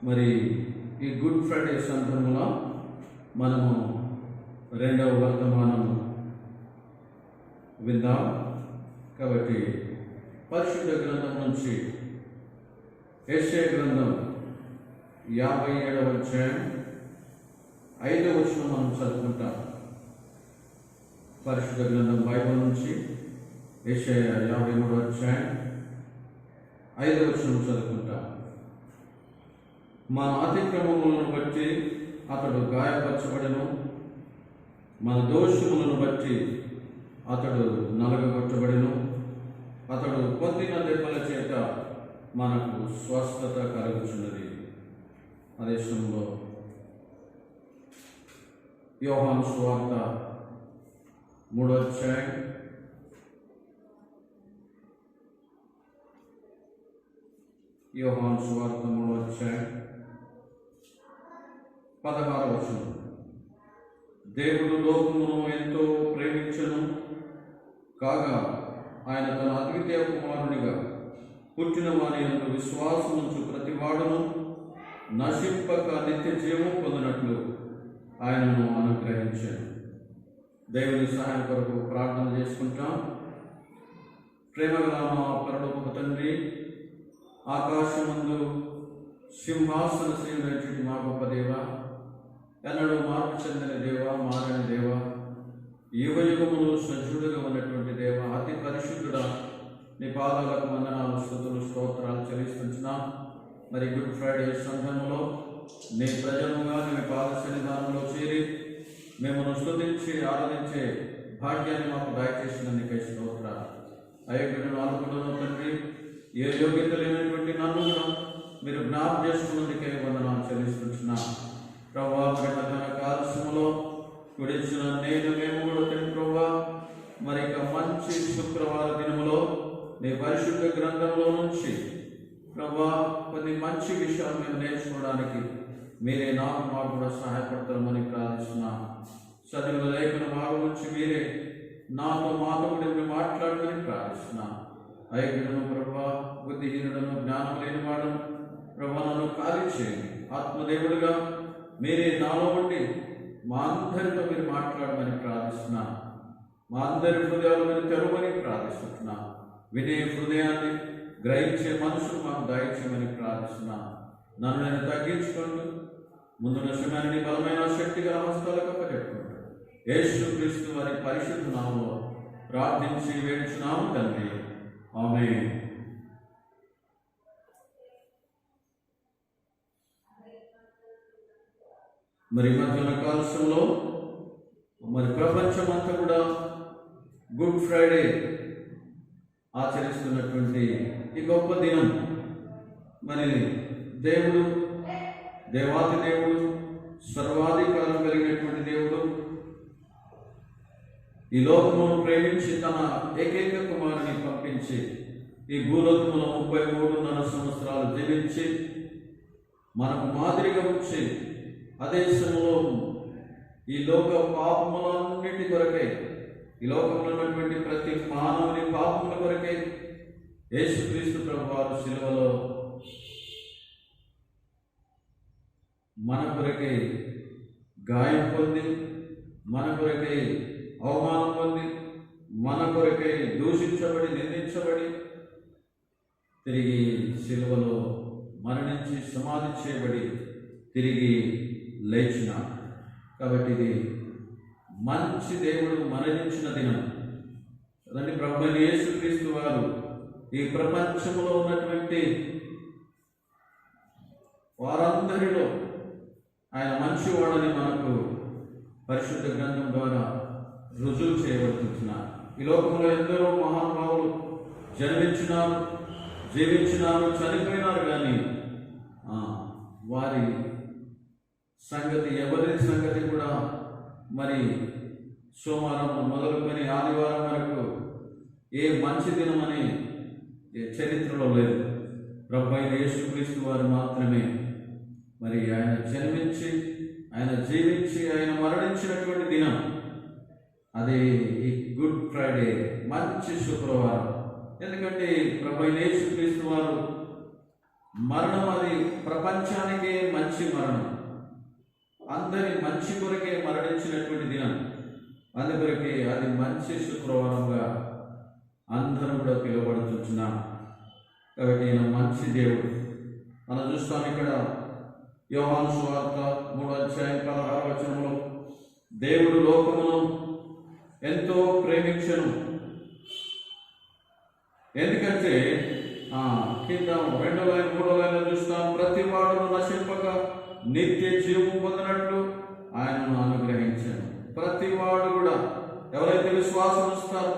మరి ఈ గుడ్ ఫ్రైడే సందర్భంలో మనము రెండవ వర్తమానం విందాం. కాబట్టి పరిశుద్ధ గ్రంథం నుంచి యెషయా గ్రంథం 57వ అధ్యాయం 5వ వచనం మనం చదువుకుంటాం. పరిశుద్ధ గ్రంథం బైబిల్ నుంచి యెషయా 53వ అధ్యాయం 5వ వచనం చదువుకుంటాం. మన అతిక్రమములను బట్టి అతడు గాయపరచబడెను, మన దోషములను బట్టి అతడు నలగగొట్టబడెను, అతడు పొందిన దెబ్బల చేత మనకు స్వస్థత కలుగుచున్నది. అదే సమయంలో యోహాను సువార్త 3వ అధ్యాయం 16వ వచనం. దేవుడు లోకమును ఎంతో ప్రేమించెను కాగా ఆయన తన అద్వితీయ కుమారునిగా పుట్టిన వాని యందు విశ్వాసముంచు ప్రతివాడును నశింపక నిత్య జీవం పొందినట్లు ఆయనను అనుగ్రహించాను. దేవుని సహాయం కొరకు ప్రార్థన చేసుకుంటాం. ప్రేమగల మా పరలోకపు తండ్రి, ఆకాశమందు సింహాసన సేవించి మా గొప్ప దేవ, ఎన్నడూ మార్పు చెందిన దేవ, మారని దేవ, యుగ యుగములు సజీవుడుగా ఉన్నటువంటి దేవ, అతి పరిశుద్ధుడ, నీ పాదాలకు వందనాలు, స్తుతులు, స్తోత్రాలు చెల్లిస్తున్నాం. మరి గుడ్ ఫ్రైడే సంఘంలో నీ ప్రజలుగా నీ పాద సన్నిధానంలో చేరి మిమ్మల్ని స్తుతించి ఆరాధించే భాగ్యాన్ని మాకు దయచేసినందుకే స్తోత్రాలు. అయోగ్యులను అనుకుంటున్న తండ్రి, ఏ యోగ్యత లేనటువంటి నన్ను కూడా మీరు జ్ఞాపకం చేసుకున్నందుకే వందనాలు చెల్లిస్తున్నాం. ప్రభా, మధ్యాహ్న కాలశంలో విడిచిన మేము కూడా తిని ప్రభా, మరి ఇక మంచి శుక్రవార దినములో నీ పరిశుద్ధ గ్రంథంలో నుంచి ప్రభా కొన్ని మంచి విషయాలు మేము నేర్చుకోవడానికి మీరే నాకు మాకు కూడా సహాయపడతారని ప్రార్థిస్తున్నాం. చదువుల లేఖన భాగం నుంచి మీరే మాతో కూడా మీరు మాట్లాడమని ప్రార్థిస్తున్నాం. అయోగ్యులను ప్రభా, బుద్ధిహీనులను, జ్ఞానం లేని వాడను ప్రభా నన్ను ఖాళీ చేయండి. ఆత్మదేవుడిగా మీరే నాలో ఉండి మా అందరితో మీరు మాట్లాడమని ప్రార్థిస్తున్నా. మా అందరి హృదయాలు మీరు తెరవని ప్రార్థిస్తున్నా. వినే హృదయాన్ని గ్రహించే మనసును మాకు దయచేయమని ప్రార్థిస్తున్నా. నన్ను నేను తగ్గించుకుంటూ ముందున్న సమయాన్ని బలమైన శక్తిగా హస్తాలకు అప్పచెప్పుకుంటూ యేసుక్రీస్తు వారి పరిశుద్ధ నామములో ప్రార్థించి వేడుచున్నాము తండ్రి, ఆమేన్. మరి మధ్యాహ్న కాలశంలో మరి ప్రపంచమంతా కూడా గుడ్ ఫ్రైడే ఆచరిస్తున్నటువంటి ఈ గొప్ప దినం. మరి దేవుడు, దేవాతి దేవుడు, సర్వాధికారం కలిగినటువంటి దేవుడు ఈ లోకమును ప్రేమించి తన ఏకైక కుమారుని పంపించి ఈ భూలోకములో 33.5 సంవత్సరాలు జీవించి మనకు మాదిరిగా వచ్చి అదే సమయంలో ఈ లోక పాపములన్నిటి కొరకై, ఈ లోకంలో ఉన్నటువంటి ప్రతి మానవుని పాపముల కొరకై యేసుక్రీస్తు ప్రభువారు శిలువలో మన కొరకై గాయం పొంది, మన కొరకై అవమానం పొంది, మన కొరకై దూషించబడి, నిందించబడి, తిరిగి శిలువలో మరణించి సమాధి చేయబడి తిరిగి లేచిన. కాబట్టి ఇది మంచి దేవుడు మరణించిన దినం. అదండి ప్రభువైన యేసుక్రీస్తు వారు ఈ ప్రపంచంలో ఉన్నటువంటి వారందరిలో ఆయన మంచివాడని మనకు పరిశుద్ధ గ్రంథం ద్వారా రుజువు చేయబడుతున్నారు. ఈ లోకంలో ఎందరో మహానుభావులు జన్మించినారు, జీవించినారు, చనిపోయినారు. కానీ వారి సంగతి, ఎవరి సంగతి కూడా మరి సోమవారం మొదలుకొని ఆదివారం వరకు ఏ మంచి దినమని చరిత్రలో లేదు. ప్రభువైన యేసుక్రీస్తు వారు మాత్రమే మరి ఆయన జన్మించి, ఆయన జీవించి, ఆయన మరణించినటువంటి దినం. అది ఈ గుడ్ ఫ్రైడే, మంచి శుక్రవారం. ఎందుకంటే ప్రభువైన యేసుక్రీస్తు వారు మరణం అది ప్రపంచానికే మంచి మరణం, అందరి మంచి కొరకే మరణించినటువంటి దినం. అందుకొరకే అది మంచి శుక్రవారంగా అందరూ కూడా పిలువబడుతున్నాం. కాబట్టి ఈయన మంచి దేవుడు. మనం చూస్తాం ఇక్కడ యోహాను సువార్త 3:16 దేవుడు లోకమును ఎంతో ప్రేమించెను. ఎందుకంటే కింద 2వ లైన్ 3వ లైన్లో చూస్తాం, ప్రతి వాడును నశింపక నిత్య జీవం పొందినట్లు ఆయనను అనుగ్రహించాను. ప్రతి వాడు కూడా ఎవరైతే విశ్వాసం ఇస్తారో,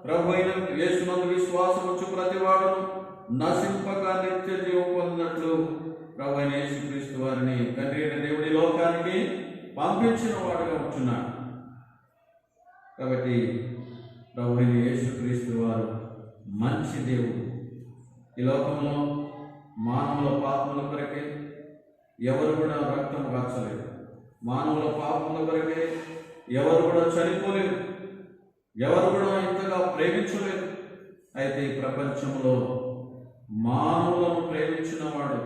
ప్రభు అయిన యేసునందు విశ్వాసం వచ్చి ప్రతి వాడును నశింపక నిత్య జీవం పొందినట్లు ప్రభు అయిన యేసుక్రీస్తు వారిని తండ్రి అయిన దేవుడి లోకానికి పంపించిన వాడుగా ఉంటున్నాడు. కాబట్టి ప్రభు అయిన యేసుక్రీస్తు వారు మంచి దేవుడు. ఈ లోకంలో మానవుల పాపముల కొరకే ఎవరు కూడా రక్తం కాచలేదు, మానవుల పాపముల కొరకే ఎవరు కూడా చనిపోలేదు, ఎవరు కూడా ఇంతగా ప్రేమించలేదు. అయితే ఈ ప్రపంచంలో మానవులను ప్రేమించిన వాడు,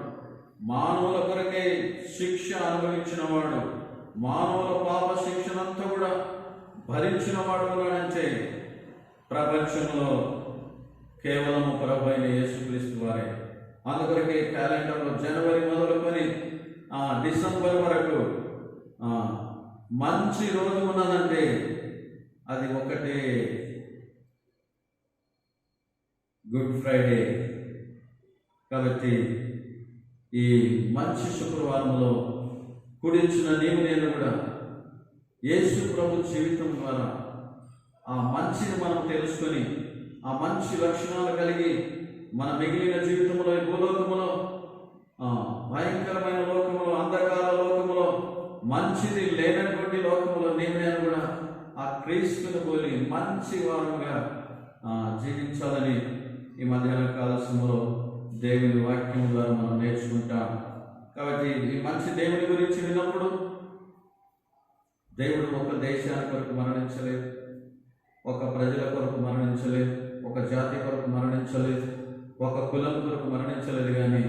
మానవుల కొరకే శిక్ష అనుభవించిన వాడు, మానవుల పాప శిక్షనంతా కూడా భరించిన వాడు అంటే ప్రపంచంలో కేవలము ప్రభు అయిన యేసుక్రీస్తు వారే. అందుకొరకే క్యాలెండర్లో జనవరి మొదలుకొని డిసెంబర్ వరకు మంచి రోజు ఉన్నదంటే అది ఒకటే, గుడ్ ఫ్రైడే. కాబట్టి ఈ మంచి శుక్రవారంలో కుడించిన నేను కూడా యేసు ప్రభు జీవితం ద్వారా ఆ మంచిని మనం తెలుసుకొని ఆ మంచి లక్షణాలు కలిగి మన మిగిలిన జీవితంలో ఈ భూలోకములో భయంకరమైన లోకములో, అంధకార లోకములో, మంచిది లేనటువంటి లోకములో నేను కూడా ఆ క్రీస్తుని పోలి మంచి వారుగా జీవించాలని ఈ మధ్యాహ్న కాల సమయంలో దేవుని వాక్యం ద్వారా మనం నేర్చుకుంటాం. కాబట్టి ఈ మంచి దేవుని గురించి విన్నప్పుడు దేవుడు ఒక దేశానికి కొరకు మరణించలేదు, ఒక ప్రజల కొరకు మరణించలేదు, ఒక జాతి కొరకు మరణించలేదు, ఒక కులం కొరకు మరణించలేదు, కానీ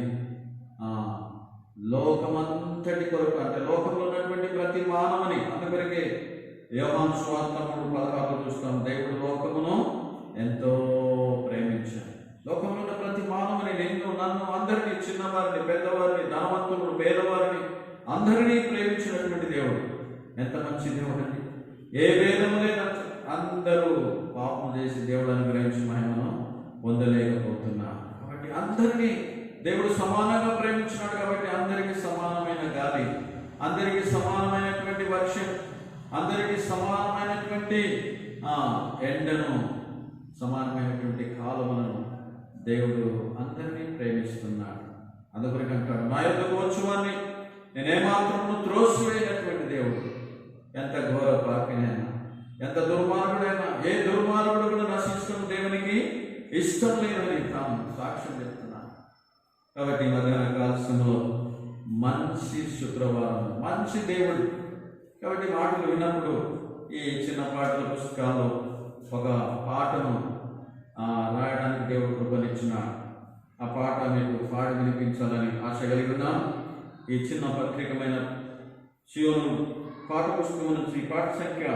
లోకమంతటి కొరకు, అంటే లోకంలో ఉన్నటువంటి ప్రతి మానవుని. అందుకొరకే యోహాను సువార్త 3:16 చూస్తాం, దేవుడు లోకమును ఎంతో ప్రేమించాడు. లోకంలో ఉన్న ప్రతి మానవుని, నిన్ను నన్ను అందరినీ, చిన్నవారిని పెద్దవారిని, ధనవంతులను పేదవారిని అందరినీ ప్రేమించినటువంటి దేవుడు. ఎంత మంచి దేవుడు అండి! ఏ భేదము లేనంత అందరూ పాపం చేసి దేవుడు అనుగ్రహించి మహిమను పొందలేకపోతున్నారు. కాబట్టి అందరినీ దేవుడు సమానంగా ప్రేమించినాడు. కాబట్టి అందరికీ సమానమైన గాలి, అందరికీ సమానమైనటువంటి వర్షం, అందరికీ సమానమైనటువంటి ఎండను, సమానమైనటువంటి కాలములను దేవుడు అందరినీ ప్రేమిస్తున్నాడు. అందుకొరకు అంటాడు, నా యొద్దకు వచ్చువాన్ని నేనేమాత్రము త్రోసివేయనటువంటి దేవుడు. ఎంత ఘోర పాపినైనా, ఎంత దుర్మార్గుడైనా, ఏ దుర్మార్గుడు కూడా నశించడం దేవునికి ఇష్టం లేదని తాను సాక్ష్యం చెప్తున్నాను. కాబట్టి మధ్యాహ్న కాలశంలో మంచి శుక్రవారం, మంచి దేవుడు. కాబట్టి మాటలు విన్నప్పుడు ఈ చిన్న పాటల పుస్తకాల్లో ఒక పాటను రాయడానికి దేవుడు కృపనిచ్చిన ఆ పాట మీకు పాడి వినిపించాలని ఆశ కలిగి ఉన్నాను. ఈ చిన్న పత్రికమైన సియోను పాట పుస్తకం నుంచి పాట సంఖ్య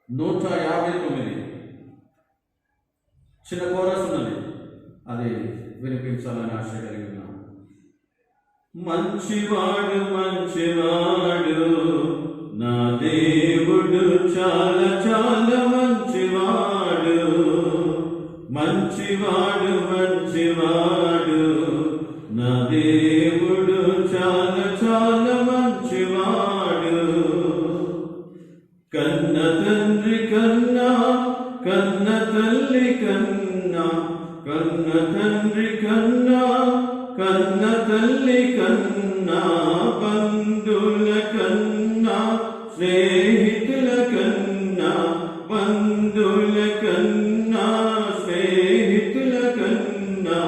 159 చిన్న కోరస్ ఉన్నది, అది వినిపించాలని ఆశ కలిగి ఉన్నాను. మంచివాడు మంచివాడు నా దేవుడు, చాలా చాలా మంచివాడు. మంచివాడు మంచివాడు నా దేవుడు, చాలా చాలా మంచివాడు. కన్న తండ్రి కన్నా, కన్న తల్లి కన్నా, కన్న తండ్రి కన్నా, కన్న తల్లి కన్నా, బంధువుల కన్నా, స్నేహితుల కన్నా, బంధువుల కన్నా, స్నేహితుల కన్నా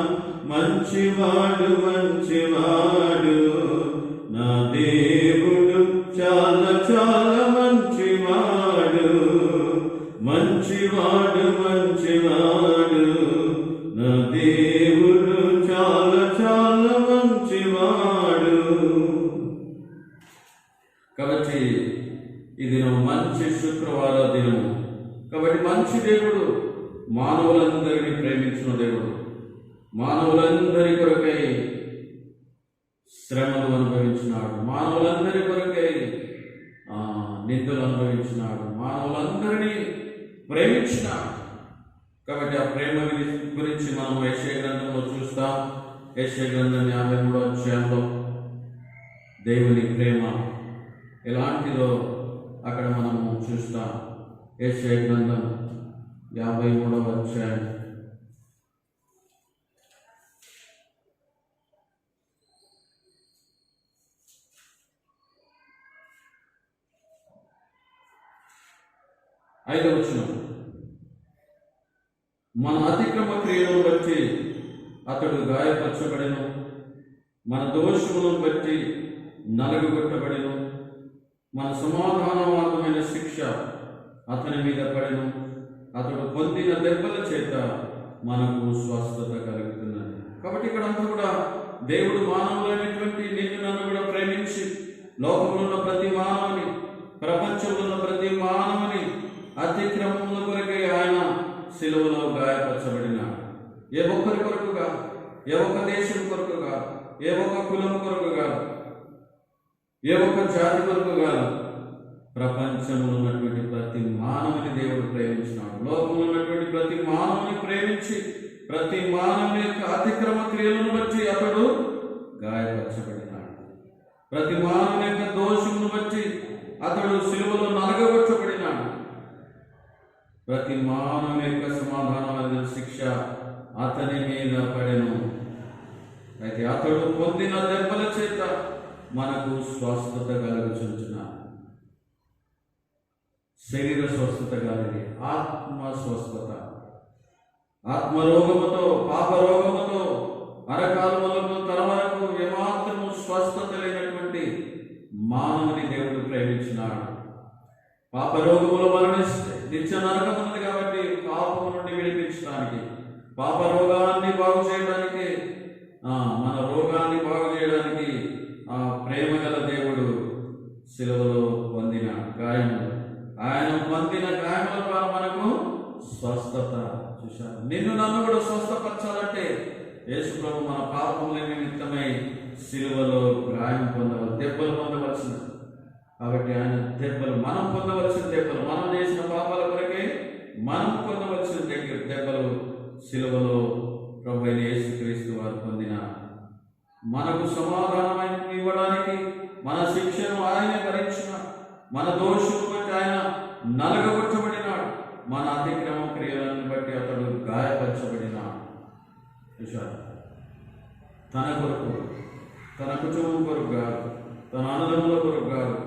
మంచివాడు మంచివాడు నా దేవుడు, చాలా చాలా మంచివాడు. మంచివాడు మంచివాడు నా దేవుడు, చాలా శుక్రవార దినము. కాబట్టి మంచి దేవుడు మానవులందరినీ ప్రేమించిన దేవుడు. మానవులందరి కొరకై శ్రమలు అనుభవించినాడు, మానవులందరి కొరకై నిందలు అనుభవించినాడు, మానవులందరినీ ప్రేమించినాడు. కాబట్టి ఆ ప్రేమ గురించి మనం యెషయా గ్రంథంలో చూస్తాం. యెషయా గ్రంథం 53వ అధ్యాయంలో దేవుని ప్రేమ ఎలాంటిదో అక్కడ మనము చూస్తాం. యెషయా గ్రంథం 53వ అధ్యాయం 5వ వచనం. మన అతిక్రమ క్రియలను బట్టి అతడు గాయపరచబడెను, మన దోషములను బట్టి నలుగుగొట్టబడెను, మన సమాధానవాదమైన శిక్ష అతని మీద పడెను, అతడు పొందిన దెబ్బల చేత మనకు స్వస్థత కలుగుతున్నది. కాబట్టి ఇక్కడ అంతా కూడా దేవుడు మానవులైనటువంటి నిన్ను నన్ను కూడా ప్రేమించి లోకంలో ఉన్న ప్రతి మానవుని, ప్రపంచంలో ఉన్న ప్రతి మానవుని అతిక్రమముల కొరకై ఆయన శిలువలో గాయపరచబడినాడు. ఏ ఒక్కరి కొరకు కాదు, ఏ ఒక్క దేశం కొరకు కాదు, ఏ ఒక్క కులం కొరకు కాదు, ఏ ఒక్క జాతి కొరకు కాదు, ప్రపంచంలో ఉన్నటువంటి ప్రతి మానవుని దేవుడు ప్రేమించినాడు. లోకంలో ఉన్నటువంటి ప్రతి మానవుని ప్రేమించి ప్రతి మానవుని యొక్క అతిక్రమ క్రియలను బట్టి అతడు గాయపరచబడినాడు. ప్రతి మానవుని యొక్క దోషమును బట్టి అతడు శిలువలో నలగగొట్టబడినాడు. ప్రతి మానవుని యొక్క సమాధానమైన శిక్ష అతని మీద పడెను. అయితే అతడు పొందిన దెబ్బల చేత మనకు స్వస్థత కలుగుచుంటున్నాడు. శరీర స్వస్థత కాదు, ఆత్మ స్వస్థత. ఆత్మరోగముతో, పాపరోగముతో, అరకాలములకు తన వరకు ఏమాత్రము స్వస్థత లేనటువంటి మానవుని దేవుడు ప్రేమించినాడు. పాపరోగములు మరణిస్తే నిత్య నరకం ఉంది. కాబట్టి పాపము నుండి విడిపించడానికి, పాప రోగాన్ని బాగు చేయడానికి, మన రోగాన్ని బాగు చేయడానికి ప్రేమ గల దేవుడు శిలువలో పొందిన గాయములు, ఆయన పొందిన గాయముల ద్వారా మనకు స్వస్థత. చూశారు, నిన్ను నన్ను కూడా స్వస్థపరచాలంటే యేసు ప్రభు మన పాపముల నిమిత్తమై శిలువలో గాయం దెబ్బలు పొందవలసిన. కాబట్టి ఆయన దెబ్బలు, మనం పొందవలసిన దెబ్బలు, మనం చేసిన పాపాల కొరకే మనం పొందవలసిన దెబ్బలు శిలువలో ప్రభు అయిన యేసుక్రీస్తు వారు పొందిన, మనకు సమాధానం ఇవ్వడానికి మన శిక్షను ఆయన భరించిన, మన దోషులను బట్టి ఆయన నలగగొట్టబడినాడు, మన అతిక్రమ క్రియలను బట్టి అతడు గాయపరచబడినాడు. చూశారు, తన కొరకు, తన కుటుంబం కొరకు కాదు, తన అన్నదమ్ముల కొరకు కాదు,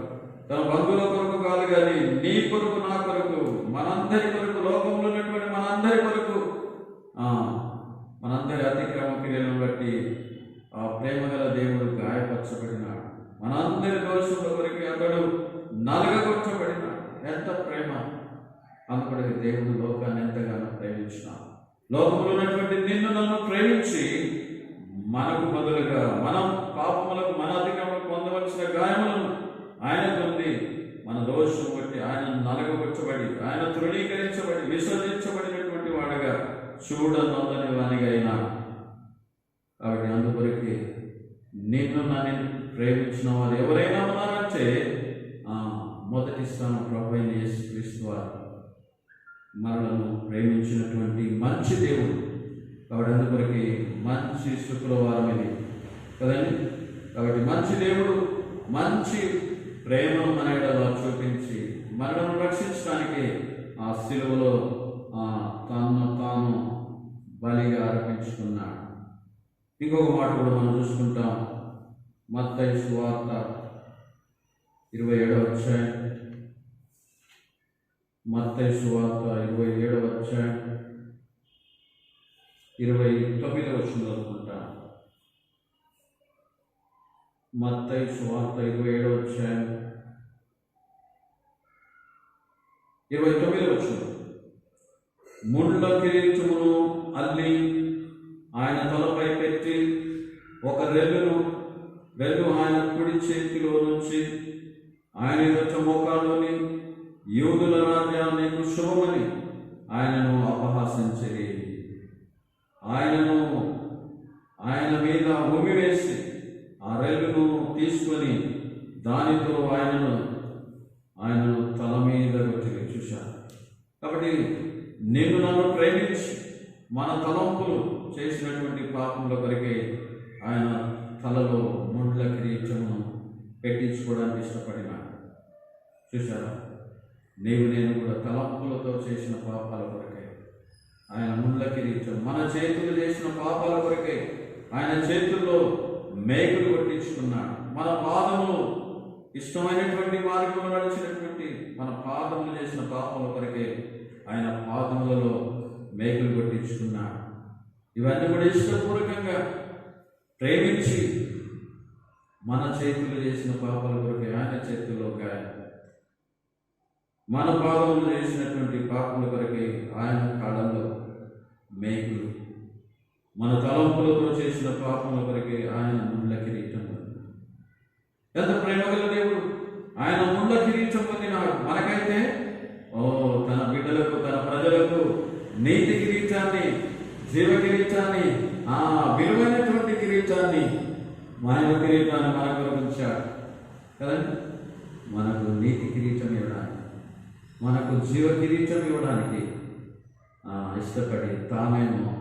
తన బంధువుల కొరకు కాదు, కానీ నీ కొరకు, నా కొరకు, మనందరి కొరకు, లోకంలో ఉన్నటువంటి మనందరి కొరకు, మనందరి అతిక్రమ క్రియలను బట్టి ఆ ప్రేమగల దేవుడు గాయపరచబడినాడు. మనందరి దోషుల కొరకు అతడు నలగగొట్టబడినాడు. ఎంత ప్రేమ! అందుకని దేవుడు లోకాన్ని ఎంతగానో ప్రేమించినాడు. లోకంలో ఉన్నటువంటి నిన్ను నన్ను ప్రేమించి మనకు బదులుగా మనం పాపములకు, మన అధికారులకు పొందవలసిన గాయములను ఆయన పొంది, మన దోషం బట్టి ఆయన నలగొట్టబడి, ఆయన తృణీకరించబడి, విసర్జించబడినటువంటి వాడుగా, చూడనొందని వానిగా అయినాడు. కాబట్టి అందుకొరకే నిన్ను నన్ను ప్రేమించిన వారు ఎవరైనా ఉన్నారంటే మొదటి స్థానం ప్రభు అయిన యేసుక్రీస్తు వారు మనలను ప్రేమించినటువంటి మంచి దేవుడు. కాబట్టి అందుకొరకే మంచి శుక్రవారం ఇది కదండి. కాబట్టి మంచి దేవుడు మంచి ప్రేమను మన ఎడల చూపించి మనలను రక్షించడానికి ఆ శిలువలో తను తాను బలిగా అర్పించుకున్నాడు. ఇంకొక మాట కూడా మనం చూసుకుంటాం. మత్తయి సువార్త 27వ అధ్యాయం, మత్తయి సువార్త 27వ అధ్యాయం 29వ వచనం చదువుకుంటాం. మత్తయి సువార్త 27వ అధ్యాయం 29వ వచనం. ముళ్ళ కిరీటమును అల్లి ఆయన తలపై పెట్టి ఒక రెల్లు ఆయన కుడి చేతిలో నుంచి ఆయన యొక్క మోకాళ్ళని యూదుల రాజ్యం నీకు శుభమని ఆయనను అపహాసించిరి. ఆయన మీద ఉమ్మి వేసి ఆ రెల్లును తీసుకొని దానితో ఆయనను తల మీద కొట్టి చూశారు. కాబట్టి నేను నన్ను ప్రేమించి మన తలంపులు చేసినటువంటి పాపముల కొరకే ఆయన తలలో ముండ్ల కిరీటమును పెట్టించుకోవడానికి ఇష్టపడినాడు. చూశారా, నేను కూడా తలంపులతో చేసిన పాపాల కొరకే ఆయన ముండ్ల కిరీటం, మన చేతులు చేసిన పాపాల కొరకే ఆయన చేతుల్లో మేకులు కొట్టించుకున్నాడు. మన పాదములు ఇష్టమైనటువంటి మార్గంలో నడిచినటువంటి మన పాదములు చేసిన పాపముల కొరకే ఆయన పాదములలో మేకులు కొట్టించుకున్నాడు. ఇవన్నీ కూడా ఇష్టపూర్వకంగా ప్రేమించి మన చేతులు చేసిన పాపాల కొరకే ఆయన చేతుల్లో గాయం, మన పాదములు చేసినటువంటి పాపముల కొరకే ఆయన కాళ్ళలో మేకులు, మన తలంపులతో చేసిన పాపముల కొరకే ఆయన ముండ్ల కిరీటం. ఎంత ప్రేమగల దేవుడు! ఆయన ముండ్ల కిరీటం పొందినాడు. మనకైతే తన బిడ్డలకు, తన ప్రజలకు నీతి కిరీటాన్ని, జీవ కిరీటాన్ని, విలువైనటువంటి కిరీటాన్ని, మహిమ కిరీటాన్ని మన కొరకు ఉంచాడు కదండి. మనకు నీతి కిరీటం ఇవ్వడానికి, మనకు జీవ కిరీటం ఇవ్వడానికి ఇష్టపడి తానేమో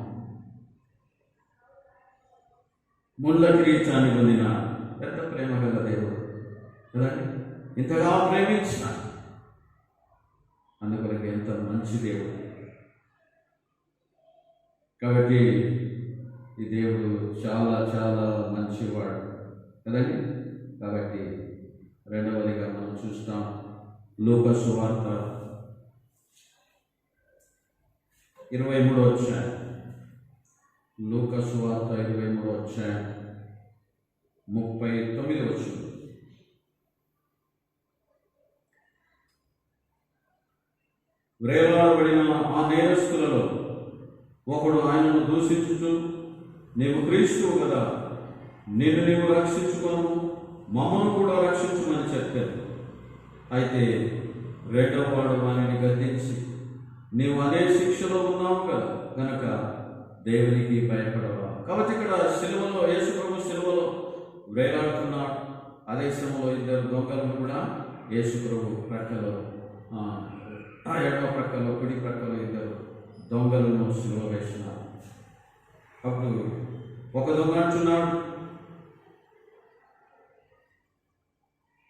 ముళ్ళ కిరీటాన్ని పొందిన పెద్ద ప్రేమ గల దేవుడు కదండి. ఇంతగా ప్రేమించిన అందుకొరకు ఎంత మంచి దేవుడు. కాబట్టి ఈ దేవుడు చాలా చాలా మంచివాడు కదండి. కాబట్టి రెండవదిగా మనం చూస్తాం లూకా సువార్త 23వ అధ్యాయం. లూకా సువార్త 23వ అధ్యాయం 39వ వచనం. వేలాడబడిన ఆ నేరస్తులలో ఒకడు ఆయనను దూషించుచు, నీవు క్రీస్తువు కదా, నీవు రక్షించుకోను, మమ్మను కూడా రక్షించుమని చెప్పారు. అయితే రెండవ వాడు వారిని గద్దించి, నీవు అదే శిక్షలో ఉన్నావు కదా, కనుక దేవునికి భయపడవా. కాబట్టి ఇక్కడ సిలువలో, యేసు ప్రభు సిలువలో వేలాడుతున్నాడు. అదే సమయంలో ఇద్దరు దొంగలను కూడా యేసు ప్రభు ప్రక్కలో, ఎడమ ప్రక్కలో, కుడి ప్రక్కలో ఇద్దరు దొంగలను సిలువ వేసినారు. అప్పుడు ఒక దొంగ అంటున్నాడు,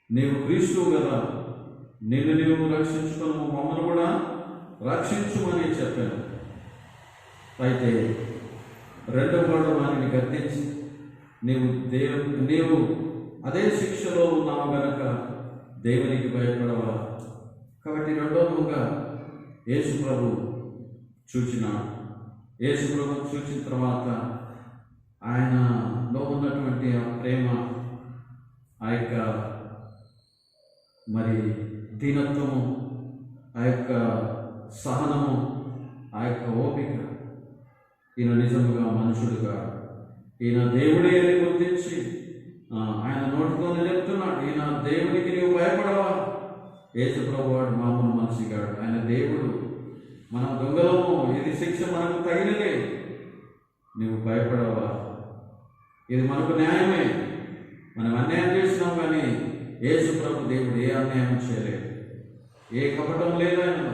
నీవు క్రీస్తువు కదా, నీవు రక్షించుకును, మమ్మల్ని కూడా రక్షించుమని చెప్పాను. అయితే రెండవ వాడు వారిని గద్దించి, నీవు అదే శిక్షలో ఉన్నావు గనక దేవునికి భయపడవా. కాబట్టి రెండో దొంగ యేసు ప్రభు చూచినాడు. యేసు ప్రభు చూచిన తర్వాత ఆయనలో ఉన్నటువంటి ఆ ప్రేమ, ఆ యొక్క మరి దీనత్వము, ఆ యొక్క సహనము, ఆ యొక్క ఓపిక, ఈయన నిజముగా మనుషుడుగా, ఈయన దేవుడే అని గుర్తించి ఆయన నోటితోనే చెప్తున్నాడు, ఈయన దేవునికి నీవు భయపడవా. యేసు ప్రభు వాడు మామూలు మనిషిగాడు, ఆయన దేవుడు, మనం దొంగలము, ఇది శిక్ష మనకు తగినదే, నీవు భయపడవా. ఇది మనకు న్యాయమే, మనం అన్యాయం చేసినాం, కానీ యేసు ప్రభు దేవుడు ఏ అన్యాయం చేయలేదు, ఏ కపటం లేదు, ఆయన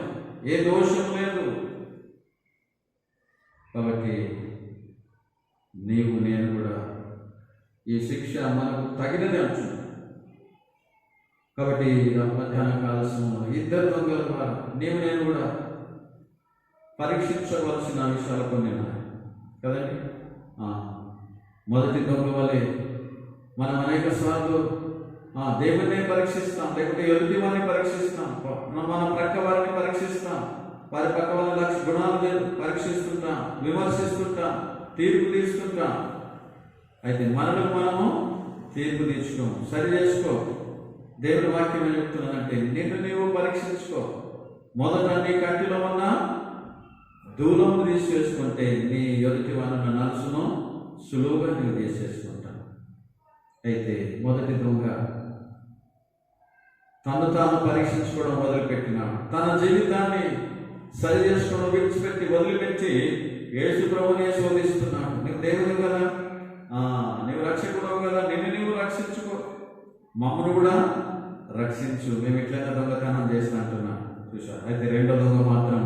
ఏ దోషం లేదు. కాబట్టి నేను కూడా ఈ శిక్ష మనకు తగినది అంటున్నాను. కాబట్టి మధ్యాహ్న కాల సమయంలో ఇద్దరు దొంగలు వారు నేను కూడా పరీక్షించవలసిన విషయాలు కొన్ని ఉన్నాయి కదండి. మొదటి దొంగ వలె మనం అనేక సార్లు దేవుడిని పరీక్షిస్తాం, లేకపోతే ఎదుటి వారిని పరీక్షిస్తాం, మన ప్రక్క వారిని పరీక్షిస్తాం, వారి పక్క వాళ్ళ లక్ష గుణాలు పరీక్షిస్తుంటాం, విమర్శిస్తుంటాం, తీర్పు తీస్తుంటాం. అయితే మనకు మనము తీర్పు తీర్చుకోం, సరి చేసుకో. దేవుడి వాక్యం ఏం చెప్తున్నానంటే, నీవు పరీక్షించుకో. మొదట నీ కంటిలో ఉన్న దూలము తీసివేసుకుంటే నీ ఎదుటి వారిని నలుసును సులువుగా నీవు తీసేసుకుంటాను. అయితే మొదటి దొంగ
తను తాను పరీక్షించుకోవడం మొదలుపెట్టినాడు. తన జీవితాన్ని సరి చేసుకోవడం విడిచిపెట్టి వదిలిపెట్టి యేసు ప్రభునే శోధిస్తున్నాడు. నీవు దేవుడు కదా, నీవు రక్షకుడవు కదా, నిన్ను నీవు రక్షించుకో, మమ్మల్ని కూడా రక్షించు, మేము ఇట్లయినా దొంగతనం చేసిన అంటున్నా. చూశారు. అయితే రెండో దొంగ మాత్రం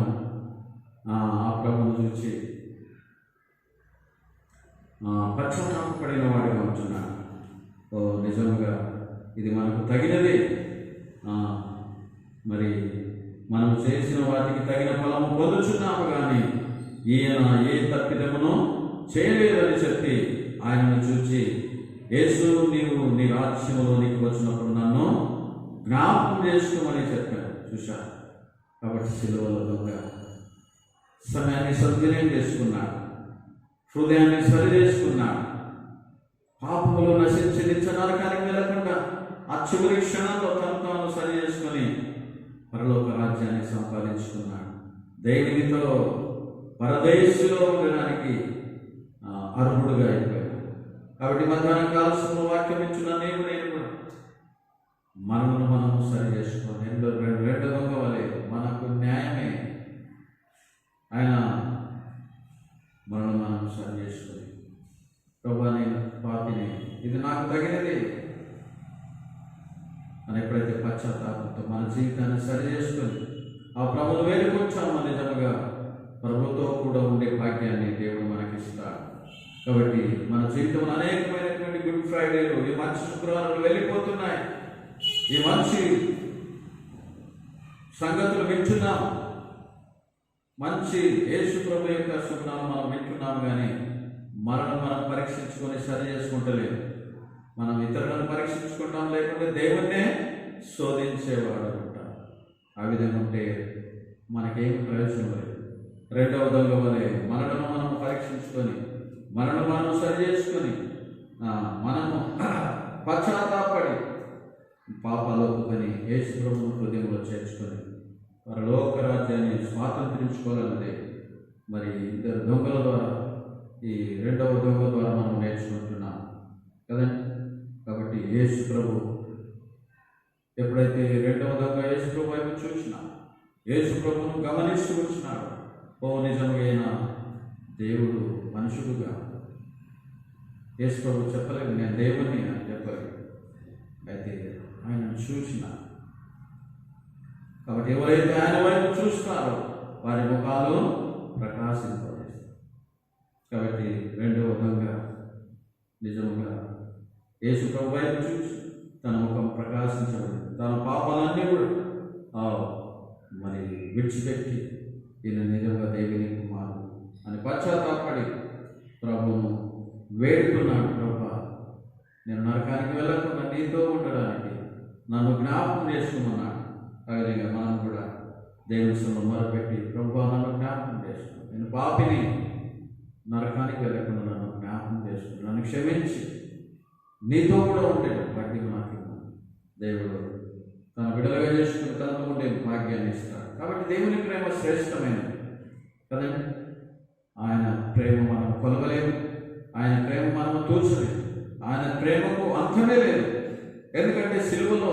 ఆ ప్రభువును చూసి పశ్చాత్తాపపడిన వాడిగా ఉంటున్నాడు. ఓ నిజంగా ఇది మనకు తగినది, మరి మనం చేసిన వాటికి తగిన ఫలము పొందుచున్నాము, కానీ ఈయన ఏ తప్పిదమునో చేయలేదని చెప్పి ఆయనను చూచి, యేసు నీవు నీ రాజ్యములోనికి వచ్చినప్పుడు నన్ను జ్ఞాపకం చేసుకోమని చెప్పాను. చూశారు. కాబట్టి సిలువలో దొంగ సమయాన్ని సద్వినియోగం చేసుకున్నాడు, హృదయాన్ని సరి చేసుకున్నాడు. పాపములో నశించి నిత్య నరకానికి వెళ్లకుండా ఆ చివరి క్షణంలో తను తాను సరి చేసుకొని పరలోక రాజ్యాన్ని సంపాదించుకున్నాడు. దేవునితో పరదేశంలో ఉండడానికి అర్హుడుగా అయిపోయాడు. కాబట్టి మధ్యాహ్న కాలశంలో వాక్యం ఇచ్చిన నేను కూడా మనల్ని మనము సరి చేసుకోవాలి. రెండో దొంగ వలె మనకు న్యాయమే, ఆయన మనల్ని మనం సరి చేసుకొని, ప్రభువా నేను పాపిని, ఇది నాకు తగినది అని ఎప్పుడైతే పశ్చాత్తాపంతో మన జీవితాన్ని సరి చేసుకొని ఆ ప్రభువును వేడుకొచ్చామో నిజంగా ప్రభుతో కూడా ఉండే భాగ్యాన్ని దేవుడు మనకిస్తాడు. కాబట్టి మన జీవితంలో అనేకమైనటువంటి గుడ్ ఫ్రైడేలు, ఈ మంచి శుక్రవారాలు వెళ్ళిపోతున్నాయి. ఈ మంచి సంగతులు వింటున్నాం, మంచి యేసు ప్రభు యొక్క శుభ్రాలు మనం వింటున్నాం, కానీ మనం పరీక్షించుకొని సరి చేసుకుంటలేదు. మనం ఇతరులను పరీక్షించుకుంటాం, లేకుంటే దేవుణ్ణే శోధించేవాడు ఉంటాం. ఆ విధంగా ఉంటే మనకేం ప్రయోజనం లేదు. రెండవ దొంగ వలె మనలను మనం పరీక్షించుకొని మనను మనం సరి చేసుకొని మనము పశ్చాత్తాపడి పాపాలు ఒప్పుకొని యేసు ప్రభువును హృదయంలో చేర్చుకొని పరలోక రాజ్యాన్ని స్వాతంత్రించుకోవాలన్నదే మరి ఇద్దరు దొంగల ద్వారా, ఈ రెండవ దొంగ ద్వారా మనం నేర్చుకుంటున్నాం కదండి. కాబట్టి యేసు ప్రభు ఎప్పుడైతే రెండవ దొంగ యేసు ప్రభు వైపు చూసినా, యేసు ప్రభువును గమనిస్తూ వచ్చినాడు, ఓ నిజమైన దేవుడు మనుషుడుగా, యేసు ప్రభు చెప్పలేదు నేను దేవుని అని చెప్పలేదు. అయితే ఆయన చూసిన, కాబట్టి ఎవరైతే ఆయన వైపు చూస్తారో వారి ముఖాలు ప్రకాశింపజేస్తారు. కాబట్టి రెండవ దొంగ నిజంగా యేసు ప్రభు వైపు చూసి తన ముఖం ప్రకాశించబడింది. తన పాపాలన్నీ కూడా మరి విడిచిపెట్టి ఈయన నిజంగా దేవుని కుమారుడు అని పశ్చాత్తాపడి ప్రభువును వేడుకున్నాడు. ప్రభువా నేను నరకానికి వెళ్ళకుండా నీతో ఉండడానికి నన్ను జ్ఞాపకం చేసుకున్నాడు. ఆ విధంగా మనం కూడా దేవుని సన్నిధిలో మొరపెట్టి, ప్రభువా నన్ను జ్ఞాపకం చేసుకున్నాను, నేను పాపిని, నరకానికి వెళ్ళకుండా నన్ను జ్ఞాపకం చేసుకున్నాను, నన్ను క్షమించి నీతో కూడా ఉండే భాగ్యం నాకు దేవుడు తన విడుదలగా చేసుకుని తనతో ఉండే భాగ్యాన్ని ఇస్తాడు. కాబట్టి దేవుని ప్రేమ శ్రేష్టమైనది కదండి. ఆయన ప్రేమ మనం కొలవలేము, ఆయన ప్రేమ మనం తూచలేము, ఆయన ప్రేమకు అంతమే లేదు. ఎందుకంటే సిలువలో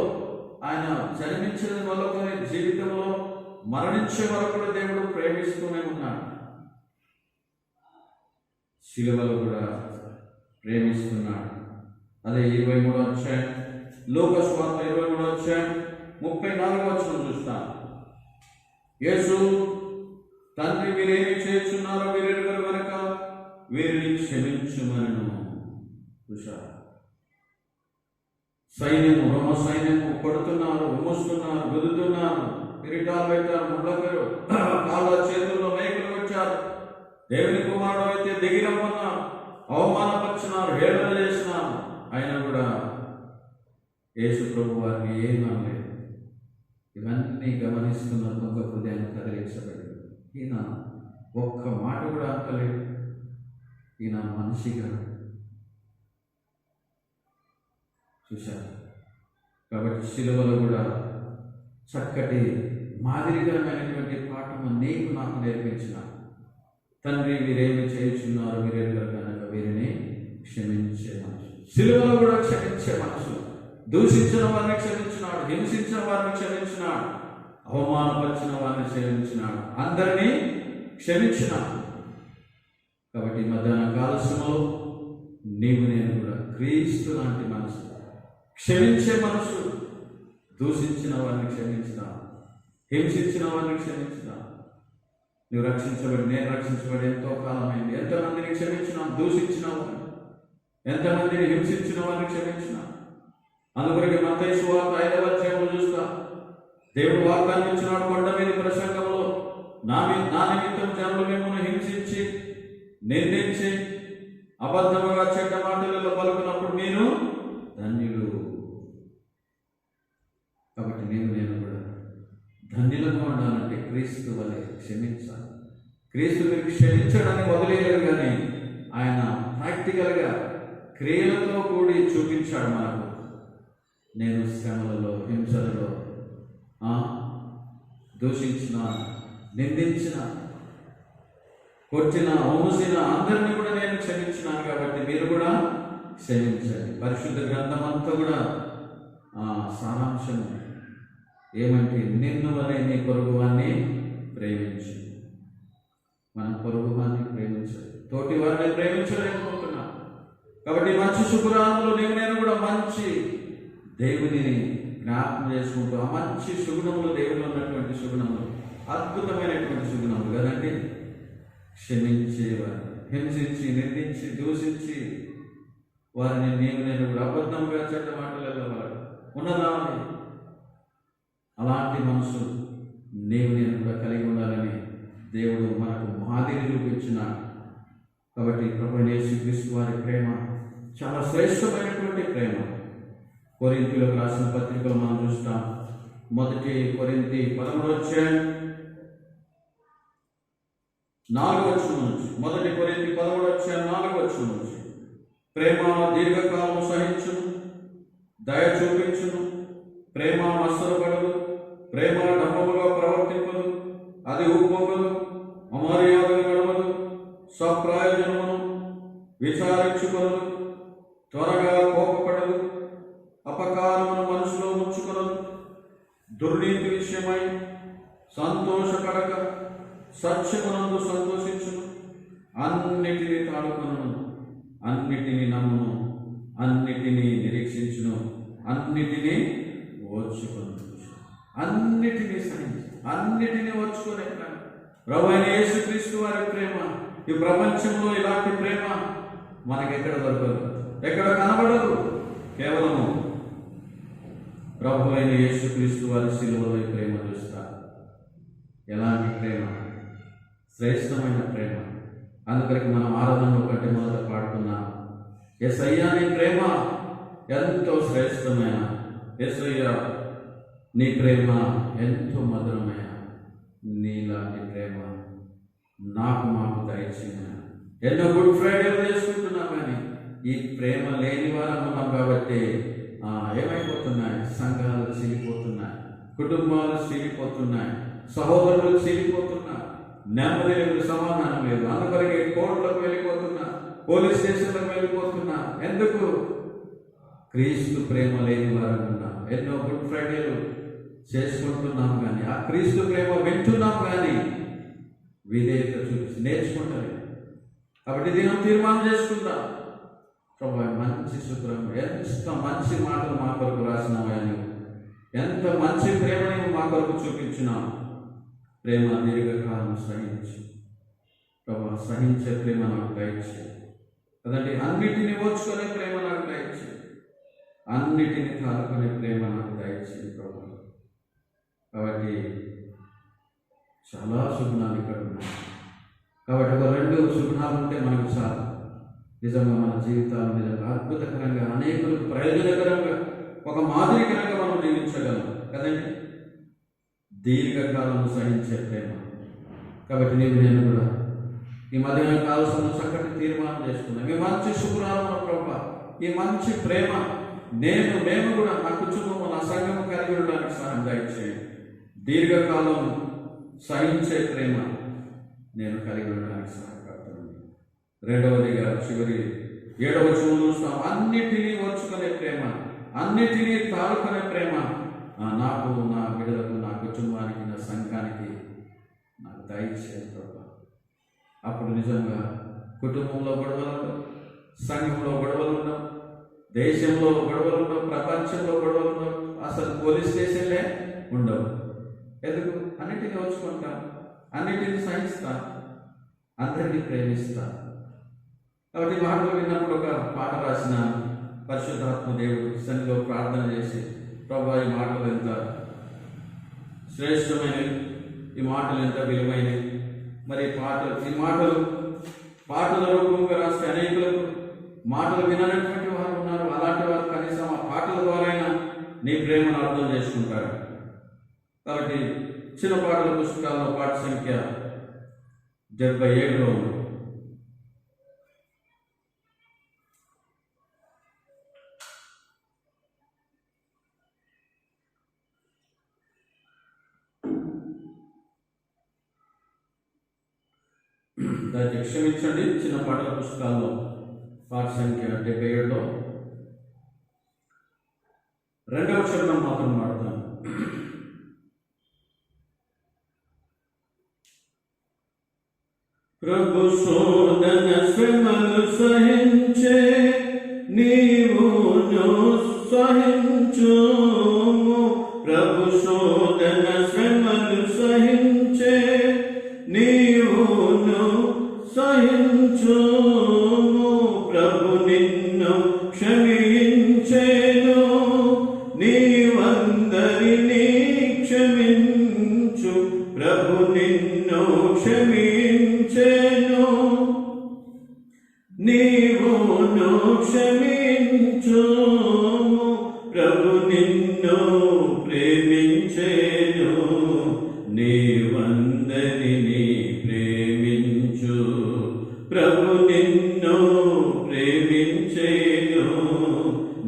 ఆయన జన్మించిన మొదలుకొని జీవితంలో మరణించే వరకు కూడా దేవుడు ప్రేమిస్తూనే ఉన్నాడు. సిలువలో కూడా ప్రేమిస్తున్నాడు. అదే 23వ అధ్యాయం, లూకా సువార్త 23వ అధ్యాయం 34వ వచనం చూస్తాం. యేసు తండ్రి వీరేమి చేస్తున్నారో వీరెరుగరు గనుక వీరిని క్షమించుమనెను. చూశారు. సైన్యము, రోమ సైన్యము కొడుతున్నారు, ఉమ్ముస్తున్నారు, గుద్దుతున్నారు, కిరీటాలు పెట్టారు, ముళ్ళకరు కాళ్ళ చేతుల్లో మేకులు వచ్చారు. దేవుని కుమారుడు అయితే దిగిరమ్మన్నారు, అవమానపరిచినారు, హేళన చేసినారు. అయినా కూడా యేసు ప్రభు వారిని ఏం అనలేదు. ఇవన్నీ గమనిస్తున్న దొంగ హృదయాన్ని కదిలించబడి ఈయన ఒక్క మాట కూడా అంటలేదు. ఈయన మనిషిగా చూశారు. కాబట్టి సిలువలో కూడా చక్కటి మాదిరికరమైనటువంటి పాఠము నీకు నాకు నేర్పించిన తండ్రి వీరేమి చేయుచున్నారు వీరెరుగరు కనుక వీరిని క్షమించే మనసు. సిలువలో కూడా క్షమించే మనసు దూషించిన వారిని క్షమించినాడు, హింసించిన వారిని క్షమించినాడు, అవమానపరిచిన వారిని క్షమించినాడు, అందరినీ క్షమించినాడు. కాబట్టి మధ్యాహ్న కాలశ్రమలో నీవు నేను కూడా క్రీస్తు లాంటి మనసు, క్షమించే మనసు, దూషించిన వారిని క్షమించిన, హింసించిన వారిని క్షమించిన. నువ్వు రక్షించబడి, నేను రక్షించబడి ఎంతో కాలమైంది. ఎంతమందిని క్షమించినా, దూషించిన వారిని, ఎంతమందిని హింసించిన వారిని క్షమించిన. అందుకొరకు మత్తయి సువార్త 5వ అధ్యాయంలో చూస్తా, దేవుడు వాగ్దానం ఇచ్చినాడు, కొండ మీద ప్రసంగంలో నా నిమిత్తం జనులు మిమ్మల్ని హింసించి, నిందించి, అబద్ధముగా చెడ్డ మాటలలో పలుకున్నప్పుడు నేను ధన్యులు. కాబట్టి నేను కూడా ధన్యులుగా ఉండాలంటే క్రీస్తు వలె క్షమించాలి. క్రీస్తు మీరు క్షమించడాన్ని వదిలేయలేదు, కానీ ఆయన ప్రాక్టికల్గా క్రియలతో కూడి చూపించాడు మనకు. నేను శ్రమలలో, హింసలలో, దూషించిన, నిందించిన, కొట్టిన, మోసిన అందరినీ కూడా నేను క్షమించినాను. కాబట్టి మీరు కూడా క్షమించండి. పరిశుద్ధ గ్రంథం అంతా కూడా సారాంశం ఏమంటే, నిన్ను వలె నీ పొరుగువాన్ని ప్రేమించు. మనం పొరుగువాన్ని ప్రేమించాలి, తోటి వారిని ప్రేమించలేకపోతున్నాం. కాబట్టి మంచి శుభ్రాంలో నేను కూడా మంచి దేవుని జ్ఞాపకం చేసుకుంటూ, ఆ మంచి సుగుణములు, దేవుళ్ళు ఉన్నటువంటి సుగుణములు, అద్భుతమైనటువంటి సుగుణములు కదండి. క్షమించేవారు, హింసించి, నిందించి, దూషించి వారిని నేను కూడా అబద్ధంగా చెడ్డ మాటలలో వారు ఉన్నదా? అలాంటి మనసు నేను కూడా కలిగి ఉండాలని దేవుడు మనకు మాదిరి చూపించినాడు. కాబట్టి ప్రభువైన యేసుక్రీస్తు వారి ప్రేమ చాలా శ్రేష్టమైనటువంటి ప్రేమ. కొరింథీయులకు రాసిన పత్రికలు మనం చూస్తాం. 1 కొరింథీ 13వ అధ్యాయం 4వ వచనం నుంచి, 1 కొరింథీ 13వ అధ్యాయం 4వ వచనం నుంచి, ప్రేమ దీర్ఘకాలము సహించును, దయ చూపించును, ప్రేమ మత్సరపడదు, ప్రేమ డంబముగా ప్రవర్తింపదు, అది ఉప్పొంగదు, అమర్యాదలు గడవదు, స్వప్రయోజనమును విచారించుకొనదు, త్వరగా కోపపడదు, అపకారమును మనసులో ఉంచుకొనదు, దుర్నీతి విషయమై సంతోషపడక సత్యమునందు సంతోషించును, అన్నిటినీ తాడుకొనును, అన్నిటినీ నమ్మును, అన్నిటినీ నిరీక్షించును, అన్నిటినీ ఓర్చుకొను, అన్నిటినీ సహించు, అన్నిటినీ ఓర్చుకునే ప్రేమ ప్రభువైన యేసుక్రీస్తు వారి ప్రేమ. ఈ ప్రపంచంలో ఇలాంటి ప్రేమ మనకెక్కడ దొరకదు, ఎక్కడ కనబడదు. కేవలము ప్రభువైన యేసుక్రీస్తు వారి శిలువలో ఈ ప్రేమ చూస్తారు. ఎలాంటి ప్రేమ? శ్రేష్టమైన ప్రేమ. అందుకని మనం ఆరాధనలో కంటే మొదట పాడుతున్నాం, యేసయ్యా నీ ప్రేమ ఎంతో శ్రేష్టమైన, యేసయ్యా నీ ప్రేమ ఎంతో మధురమైన, నీలాంటి ప్రేమ మాకు దయచేయమని. ఎన్నో గుడ్ ఫ్రైడేలు చేసుకుంటున్నాం, కానీ ఈ ప్రేమ లేని వారం ఉన్నాం. కాబట్టి ఏమైపోతున్నాయి? సంఘాలు చీలిపోతున్నాయి, కుటుంబాలు చీలిపోతున్నాయి, సహోదరులు చీలిపోతున్నారు, నెమ్మది లేదు, సమాధానం లేదు. అందుకొరకే కోర్టులకు వెళ్ళిపోతున్నా, పోలీస్ స్టేషన్లకు వెళ్ళిపోతున్నా. ఎందుకు? క్రీస్తు ప్రేమ లేని వారు ఉన్నాం. ఎన్నో గుడ్ ఫ్రైడేలు చేసుకుంటున్నాం, కానీ ఆ క్రీస్తు ప్రేమ వింటున్నాం, కానీ విధేయత చూసి నేర్చుకుంటారు. కాబట్టి దీని తీర్మానం చేసుకుందాం. ప్రభు మంచి శుభ్రం, ఎంత మంచి మాటలు మా కొరకు రాసినావని, ఎంత మంచి ప్రేమని మా కొరకు చూపించినావు. ప్రేమ దీర్ఘకాలం సహించి, ప్రభు సహించే ప్రేమ నాకు దయచే కదండి. అన్నిటిని ఓర్చుకునే ప్రేమ నాకు దయచే, అన్నిటిని తాలుకునే ప్రేమ నాకు దయచే ప్రభు. కాబట్టి చాలా శుభ్నాలు ఇక్కడ ఉన్నాయి. కాబట్టి ఒక 2 శుభ్నాలు ఉంటే మనకు చాలు. నిజంగా మన జీవితాలు నిజంగా అద్భుతకరంగా, అనేకులకు ప్రయోజనకరంగా, ఒక మాదిరికరంగా మనం జీవించగలం కదండి. దీర్ఘకాలం సహించే ప్రేమ. కాబట్టి నేను కూడా ఈ మధ్యాహ్న కాలశంలో చక్కటి తీర్మానం చేసుకున్నాం. ఈ మంచి శుభ్రాలను ప్రభు, ఈ మంచి ప్రేమ మేము కూడా నా కుటుంబం, నా సంఘం కలిగి ఉండడానికి సహాయం దయచేయండి. దీర్ఘకాలం సహించే ప్రేమ నేను కలిగి ఉండడానికి సహాయపడుతున్నాను. రెండవదిగా చివరి 7వ వచనం చూస్తాం, అన్నిటినీ ఓర్చుకునే ప్రేమ. అన్నిటినీ తాలుకునే ప్రేమ నాకు, నా బిడ్డలకు, నా కుటుంబానికి, నా సంఘానికి నాకు దయచేయాలి ప్రభా. అప్పుడు నిజంగా కుటుంబంలో గొడవలు ఉండవు, సంఘంలో గొడవలు ఉండవు, దేశంలో గొడవలు ఉండవు, ప్రపంచంలో గొడవలు ఉండవు, అసలు పోలీస్ స్టేషన్లే ఉండవు. ఎందుకు? అన్నిటినీ వచ్చుకుంటా, అన్నిటినీ సహిస్తా, అందరినీ ప్రేమిస్తా. కాబట్టి మాటలు విన్నప్పుడు ఒక పాట రాసిన పరిశుద్ధాత్మ దేవుడు సన్నిధిలో ప్రార్థన చేసి, ప్రభా ఈ మాటలు ఎంత శ్రేష్టమైనవి, ఈ మాటలు ఎంత విలువైనవి, మరి ఈ మాటలు పాటల రూపంగా రాస్తే అనేకులకు మాటలు విననటువంటి వారు ఉన్నారు. అలాంటి వారు కనీసం ఆ పాటల ద్వారా నీ ప్రేమను అర్థం చేసుకుంటారు. కాబట్టి చిన్న పాటల పుస్తకాల్లో పాట సంఖ్య 77లో ఉంది. దాన్ని క్షమించండి. చిన్న పాటల పుస్తకాల్లో పాట సంఖ్య 77లో 2వ చరణం మాత్రం వాడతాను. ప్రభు శోధన శ్రమలు సహించే నీవును సహించుము. ప్రభు శోధన శ్రమలు సహించే నీవును సహించుము. ప్రభు నిన్ను క్షమించెను, నీవందరినీ క్షమించు. ప్రభు నిన్ను క్షమించెను, నీవును క్షమించుము. ప్రభు నిన్ను ప్రేమించెను, నీవందరినీ ప్రేమించు. ప్రభు నిన్ను ప్రేమించెను,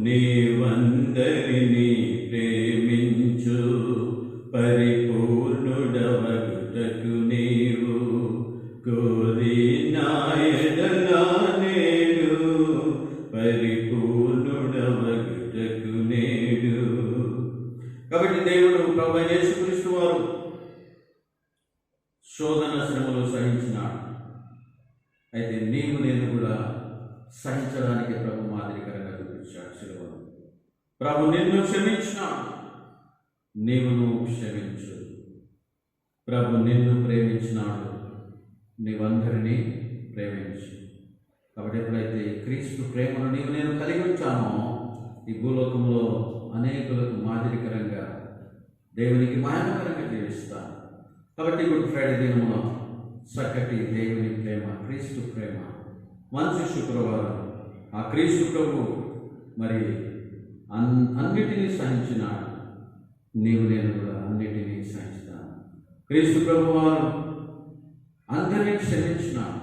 నీవందరినీ ప్రేమించు. పరిపూర్ణుడవగుటకు నీవు కోరినాయెడల నేడు, పరిపూర్ణుడవగుటకు నేడు. కాబట్టి దేవుడు ప్రభువైన యేసుక్రీస్తు వారు శోధన శ్రమలు సహించినాడు. అయితే నీవు నేను కూడా సహించడానికి ప్రభు మాదిరికరంగా చూపించాడు శిలువలో. ప్రభు నిన్ను క్షమించినాడు, నీవును క్షమించు. ప్రభు నిన్ను ప్రేమించినాడు, నీవందరినీ ప్రేమించు. కాబట్టి ఎప్పుడైతే క్రీస్తు ప్రేమను నీవు నేను కలిగి ఉంటానో ఈ భూలోకంలో అనేకులకు మాదిరికరంగా దేవునికి మహిమకరంగా జీవిస్తాను. కాబట్టి గుడ్ ఫ్రైడే దినంలో చక్కటి దేవుని ప్రేమ, క్రీస్తు ప్రేమ, మంచి శుక్రవారం ఆ క్రీస్తు ప్రభు మరి అన్నిటినీ సహించినాడు. నీవు నేను కూడా అన్నిటినీ సహిస్తాను. క్రీస్తు ప్రభు వారు అందరినీ క్షమించినాడు.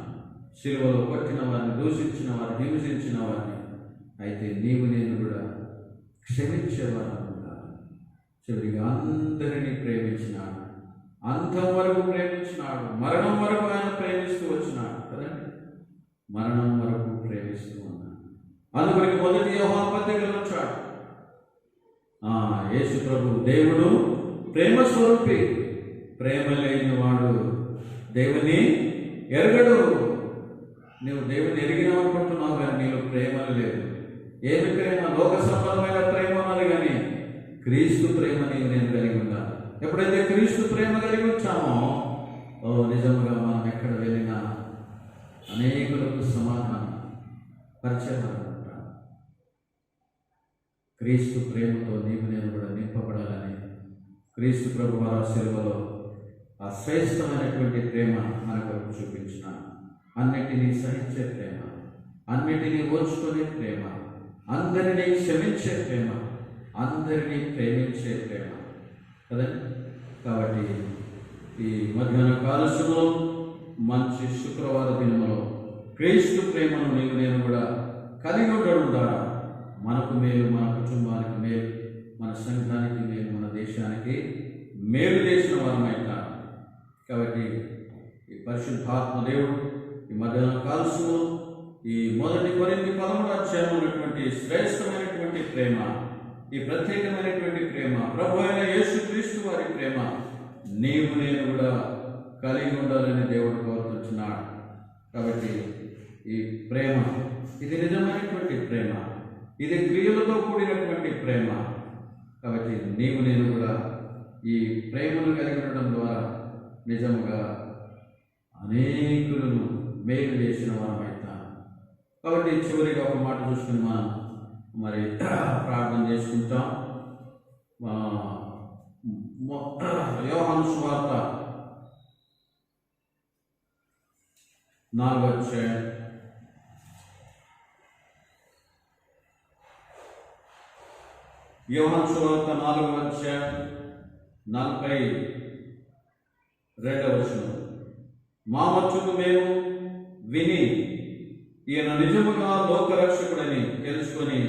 శిలువలో కొట్టిన వారిని, దూషించిన వారిని, హింసించిన వారిని. అయితే నీవు నేను కూడా క్షమించేవారు ఉంటారు. చివరిగా అందరినీ ప్రేమించినాడు, అంతం వరకు ప్రేమించినాడు, మరణం వరకు ఆయన ప్రేమిస్తూ వచ్చినాడు కదండి. మరణం వరకు ప్రేమిస్తూ ఉన్నాడు. అందుకని మొదటి యోహాను పత్రికలో వచ్చాడు, యేసు ప్రభు దేవుడు ప్రేమ స్వరూపి, ప్రేమ లేని వాడు దేవుని ఎరగడు. నువ్వు దేవుని ఎరిగినావు అనుకుంటున్నావు కానీ నీలో ప్రేమ లేదు. ఏమి ప్రేమ? లోక సంబంధమైన ప్రేమ ఉన్నది కానీ క్రీస్తు ప్రేమ నీవు నేను కలిగి ఉండాలి. ఎప్పుడైతే క్రీస్తు ప్రేమ కలిగి వచ్చామో నిజంగా మనం ఎక్కడ వెళ్ళినా అనేకులకు సమాధానం పరిచయం అనుకుంటాం. క్రీస్తు ప్రేమతో నీవు నేను కూడా నింపబడాలని క్రీస్తు ప్రభు వారి శిలువలో ఆ శ్రేష్టమైనటువంటి ప్రేమ మనకు చూపించిన అన్నిటినీ సహించే ప్రేమ, అన్నిటినీ ఓర్చుకునే ప్రేమ, అందరినీ క్షమించే ప్రేమ, అందరినీ ప్రేమించే ప్రేమ కదండి. కాబట్టి ఈ మధ్యాహ్న కాలశంలో మంచి శుక్రవార దినంలో క్రీస్తు ప్రేమను నీవు నేను కూడా కలిగి ఉండడం ద్వారా మనకు మేలు, మన కుటుంబానికి మేలు, మన సంఘానికి మేలు, మన దేశానికి మేలు చేసిన వారమైనా. కాబట్టి ఈ పరిశుద్ధాత్మ దేవుడు ఈ మధ్యాహ్న కాలశంలో ఈ మొదటి కొరింథీ 13వ అధ్యాయంలో ఉన్నటువంటి శ్రేష్టమైనటువంటి ప్రేమ ఈ ప్రత్యేకమైనటువంటి ప్రేమ, ప్రభు అయిన యేసుక్రీస్తు వారి ప్రేమ నీవు నేను కూడా కలిగి ఉండాలని దేవుడు కోరుతున్నాడు. కాబట్టి ఈ ప్రేమ ఇది నిజమైనటువంటి ప్రేమ, ఇది క్రియలతో కూడినటువంటి ప్రేమ. కాబట్టి నీవు నేను కూడా ఈ ప్రేమను కలిగి ఉండడం ద్వారా నిజంగా అనేకులను మేలు చేసిన వారమవుతాం. కాబట్టి చివరిగా ఒక మాట చూసుకుని మనం మరి ప్రార్థన చేసుకుంటాం. యోహాను సువార్త 4వ అధ్యాయం యోహాను సువార్త 4వ అధ్యాయం 42వ వచనం. మా మట్టుకు మేము విని ఈయన నిజముగా లోకరక్షకుడని తెలుసుకొని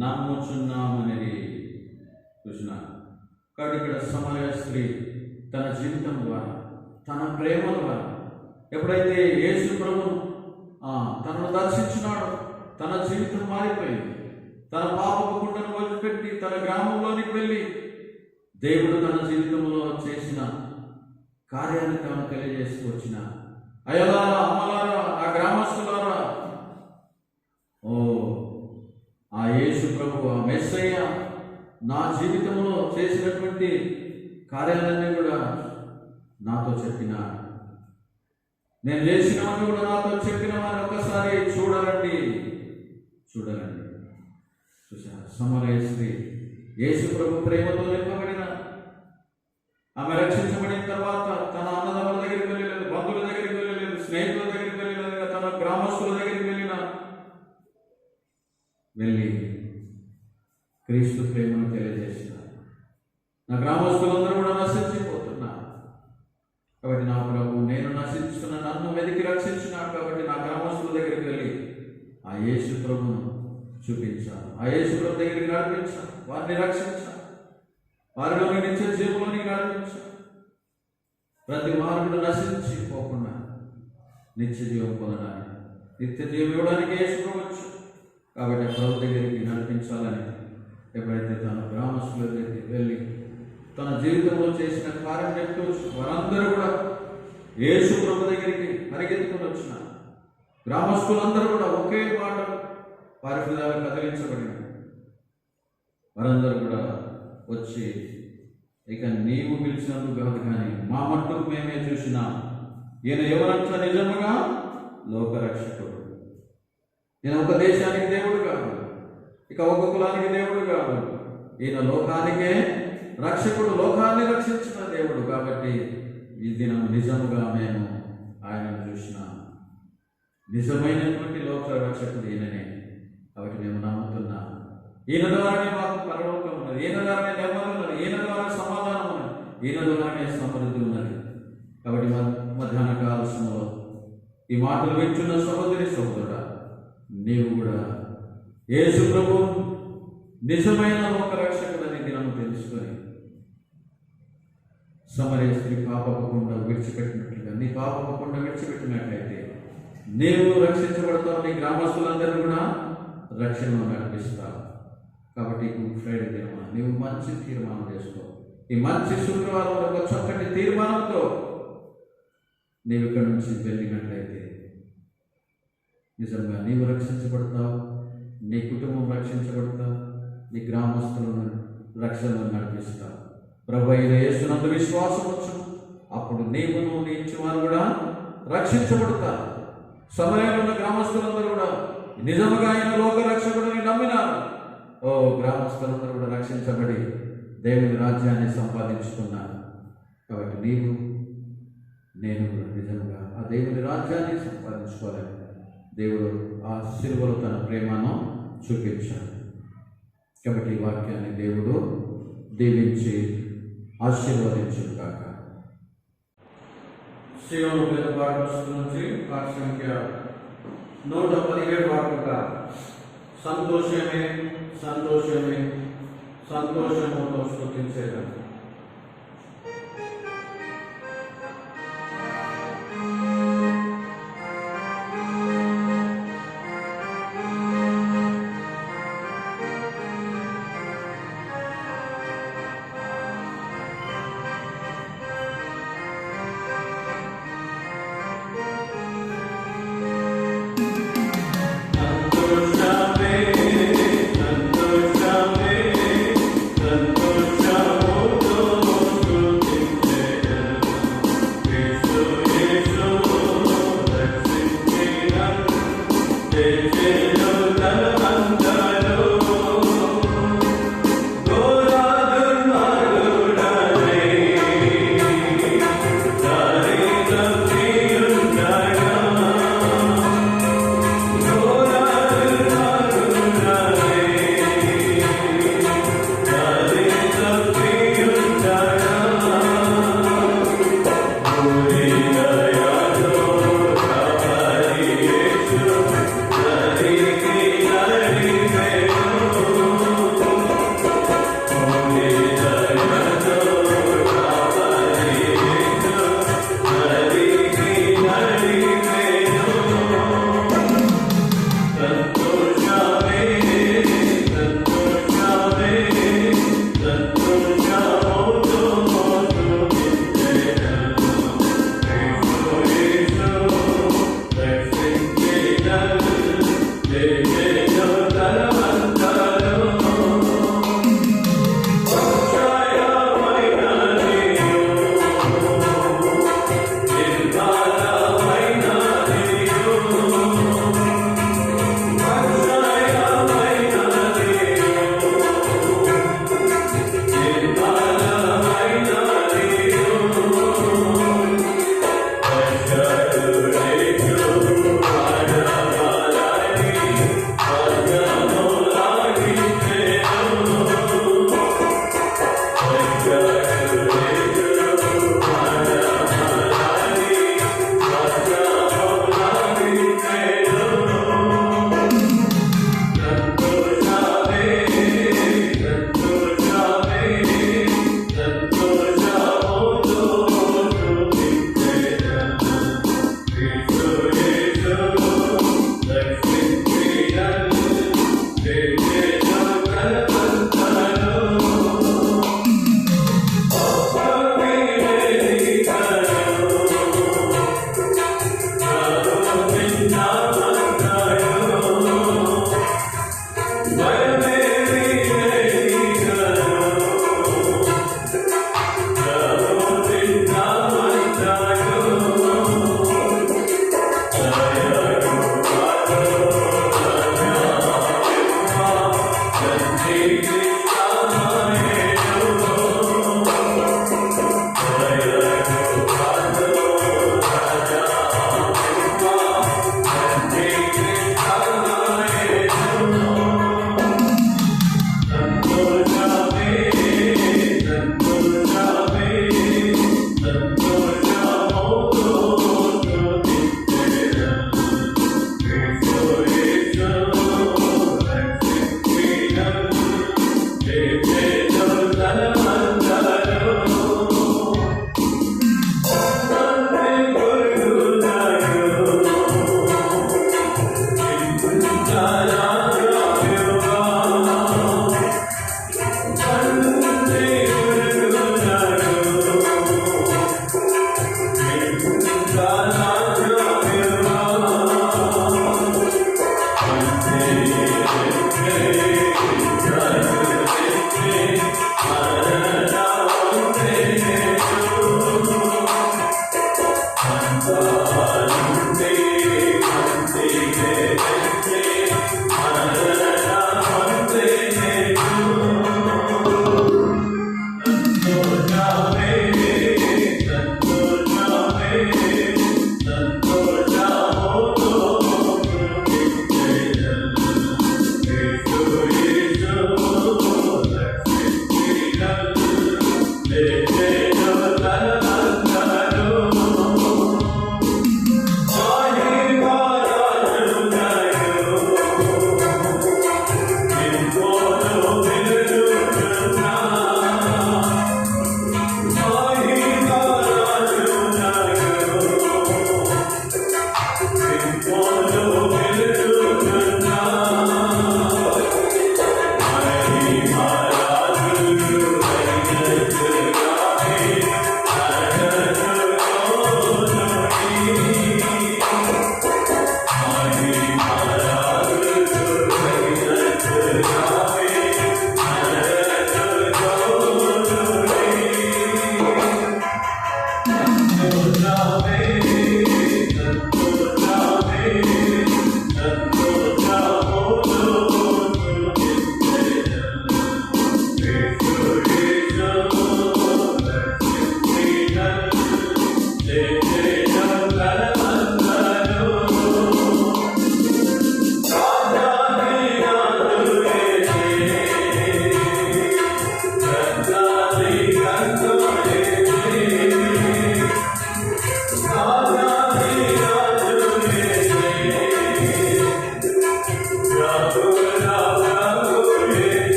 నమ్ముచున్నామనేది చూసిన. కాబట్టి ఇక్కడ సమరయ స్త్రీ తన జీవితం ద్వారా, తన ప్రేమ ద్వారా ఎప్పుడైతే యేసు ప్రభువు తనను దర్శించినాడో తన జీవితం మారిపోయింది. తన పాపపు గుండెను వదిలిపెట్టి తన గ్రామంలోనికి వెళ్ళి దేవుడు తన జీవితంలో చేసిన కార్యాన్ని తాను తెలియజేస్తూ వచ్చిన అయ్యలారా, అమ్మలారా, ఆ గ్రామస్తులారా, ఓ ఆ యేసు ప్రభు, ఆ మెస్సయ్య నా జీవితంలో చేసినటువంటి కార్యాలన్నీ కూడా నాతో చెప్పిన, నేను చేసినవన్నీ కూడా నాతో చెప్పిన వారిని ఒకసారి చూడరండి. చూసారా, సమరయ స్త్రీ యేసు ప్రభు ప్రేమతో నింపబడిన ఆమె రక్షించబడిన తర్వాత తన అన్నదమ్ముల దగ్గరికి వెళ్ళలేదు, బంధువుల దగ్గరికి వెళ్ళలేదు, స్నేహితుల దగ్గరికి వెళ్ళలేదు, తన గ్రామస్తుల దగ్గరికి వెళ్ళి క్రీస్తు ప్రేమను తెలియజేసిన. నా గ్రామస్తులందరూ కూడా నశించిపోతున్నారు. కాబట్టి నా ప్రభు నేను నశించుకున్న నన్ను వెతికి రక్షించినాడు. కాబట్టి నా గ్రామస్తుల దగ్గరికి వెళ్ళి ఆ యేసు ప్రభును చూపించాను, ఆ యేసు ప్రభు దగ్గరికి నడిపించాను, వారిని రక్షించాను, వారిలోని నిత్య జీవులని నడిపించాను. ప్రతి మార్పుడు నశించిపోకుండా నిత్య జీవం పొందడానికి, నిత్య జీవం ఇవ్వడానికి యేసు ప్రభు వచ్చాడు. కాబట్టి ఆ ప్రభు దగ్గరికి నడిపించాలని ఎప్పుడైతే తన గ్రామస్తుల దగ్గరికి వెళ్ళి తన జీవితంలో చేసిన కార్యం చెప్తూ వారందరూ కూడా యేసు ప్రభు దగ్గరికి పరిగెత్తుకుని వచ్చిన గ్రామస్తులందరూ కూడా ఒకే మాట వారి హృదయాలు కదిలించబడిన వారందరూ కూడా వచ్చి, ఇక నీవు పిలిచినందుకు కాదు కానీ మా మట్టుకు మేమే చూసినాం, ఈయన ఎవరంతా నిజముగా లోకరక్షకుడు. ఈయన ఒక దేశానికి దేవుడు కాదు, ఇక ఒక కులానికి దేవుడు కాదు, ఈయన లోకానికే రక్షకుడు, లోకాన్ని రక్షించిన దేవుడు. కాబట్టి ఈ దినం నిజముగా మేము ఆయనను చూసినాం. నిజమైనటువంటి లోక రక్షకుడు ఈయననే. కాబట్టి మేము నమ్ముతున్నాం. ఈయన ద్వారానే మాకు పరలోకం ఉన్నది, ఈయన ద్వారానే నెమ్మది ఉన్నది, ఈయన ద్వారా సమాధానం ఉన్నది, ఈయన ద్వారానే సమృద్ధి ఉన్నది. కాబట్టి మధ్యాహ్న కాల సమయంలో ఈ మాటలు వింటున్న సహోదరి సహోదరుడా, నీవు కూడా యేసు ప్రభు నిజమైన లోక రక్షకుడని దినము తెలుసుకొని సమరయ స్త్రీ పాపకుండా విడిచిపెట్టినట్లుగా నీ పాపకుండా విడిచిపెట్టినట్లయితే నీవు రక్షించబడతావు, నీ గ్రామస్తులందరూ కూడా రక్షణలో నడిపిస్తావు. కాబట్టి గుడ్ ఫ్రైడే దినమా నీవు మంచి తీర్మానం చేసుకో. ఈ మంచి శుక్రవారం ఒక చక్కటి తీర్మానంతో నీవు ఇక్కడి నుంచి వెళ్ళినట్లయితే నిజంగా నీవు రక్షించబడతావు, నీ కుటుంబం రక్షించబడతావు, నీ గ్రామస్తులను రక్షణలో నడిపిస్తావు. ప్రభు అయిన యేసునందు విశ్వాసం వచ్చు, అప్పుడు నీవును నీ ఇంటివారు కూడా రక్షించబడతారు. సమయంలో ఉన్న గ్రామస్తులందరూ కూడా నిజముగా ఆయన లోక రక్షకుడిని నమ్మినారు. ఓ గ్రామస్తులందరూ కూడా రక్షించబడి దేవుని రాజ్యాన్ని సంపాదించుకున్నారు. కాబట్టి నీవు నేను కూడా నిజంగా ఆ దేవుని రాజ్యాన్ని సంపాదించుకోవాలి. దేవుడు ఆ శిలువలో తన ప్రేమను చూపించాడు. కాబట్టి ఈ వాక్యాన్ని దేవుడు దీవించి ఆశీర్వదించును కాక. శివను పేద పాఠపుస్తకం నుంచి పాఠ సంఖ్య 117 వాకుగా సంతోషమే సంతోషమే సంతోషముతో స్తుతించేదాన్ని.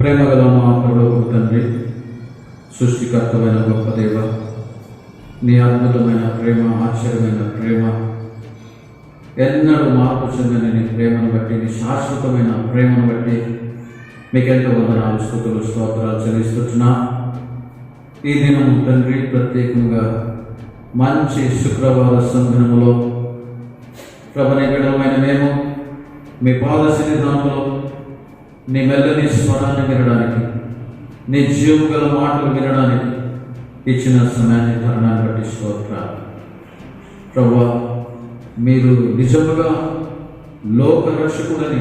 ప్రేమగల మా పరలోకపు తండ్రి, సృష్టికర్తమైన గొప్ప దేవ, నీ అద్భుతమైన ప్రేమ, ఆశ్చర్యమైన ప్రేమ, ఎన్నడూ మార్పు చెందని నీ ప్రేమను బట్టి, నీ శాశ్వతమైన ప్రేమను బట్టి మీకెంతో వందనాలు, స్తుతులు, స్తోత్రాలు చెల్లిస్తున్నా. ఈ దినం తండ్రి ప్రత్యేకంగా మంచి శుక్రవార సంఘములో ప్రభుని బిడ్డలమైన మేము మీ పాద సన్నిధానంలో నీ మెల్లని స్వరాన్ని వినడానికి, నీ జీవం గల మాటలు వినడానికి ఇచ్చిన సమయాన్ని, తరుణాన్ని బట్టి స్తోత్రాలు. ప్రభువా, మీరు నిజముగా లోక రక్షకుడని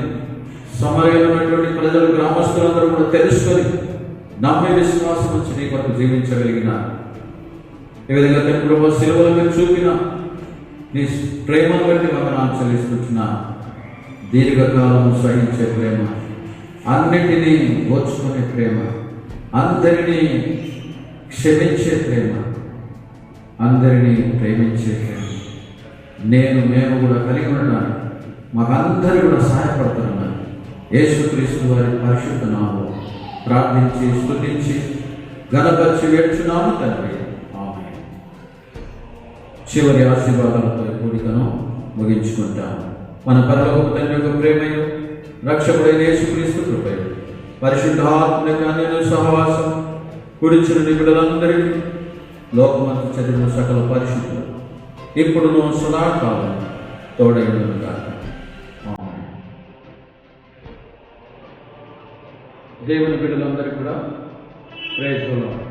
సమరయంలో ఉన్నటువంటి ప్రజలు, గ్రామస్తులందరూ కూడా తెలుసుకొని నమ్మి విశ్వాసం వచ్చి నీ కొరకు జీవించగలిగిన, ఈ విధంగా ప్రభు శిలువలో మీరు చూపిన నీ ప్రేమను బట్టి వందనాలు చెల్లిస్తున్న, దీర్ఘకాలం సహించే ప్రేమ, అన్నిటినీ ఓర్చుకునే ప్రేమ, అందరినీ క్షమించే ప్రేమ, అందరినీ ప్రేమించే ప్రేమ, మేము కూడా కలిగి ఉండడానికి మాకందరూ కూడా సహాయపడుతున్నాను. యేసుక్రీస్తు వారి పరిశుద్ధ నామములో ప్రార్థించి, స్తుతించి, ఘనపరిచి వేడుచున్నాము తండ్రి. ఆమేన్. చివరి ఆశీర్వాదాలతో కూడికను ముగించుకుంటాము. మన పరలోకపు తండ్రి యొక్క ప్రేమయు, రక్షకుడైన యేసుక్రీస్తు కృపయు, పరిశుద్ధాత్మ అన్యోన్య సహవాసం కుడిచిన నిబిడలందరికీ, లోకమంతా చదివిన సకల పరిశుద్ధులు ఇప్పుడును సదాకాలం తోడైనను గాక. ఆమేన్. దేవుని బిడ్డలందరికీ కూడా ప్రైజ్ ది లార్డ్.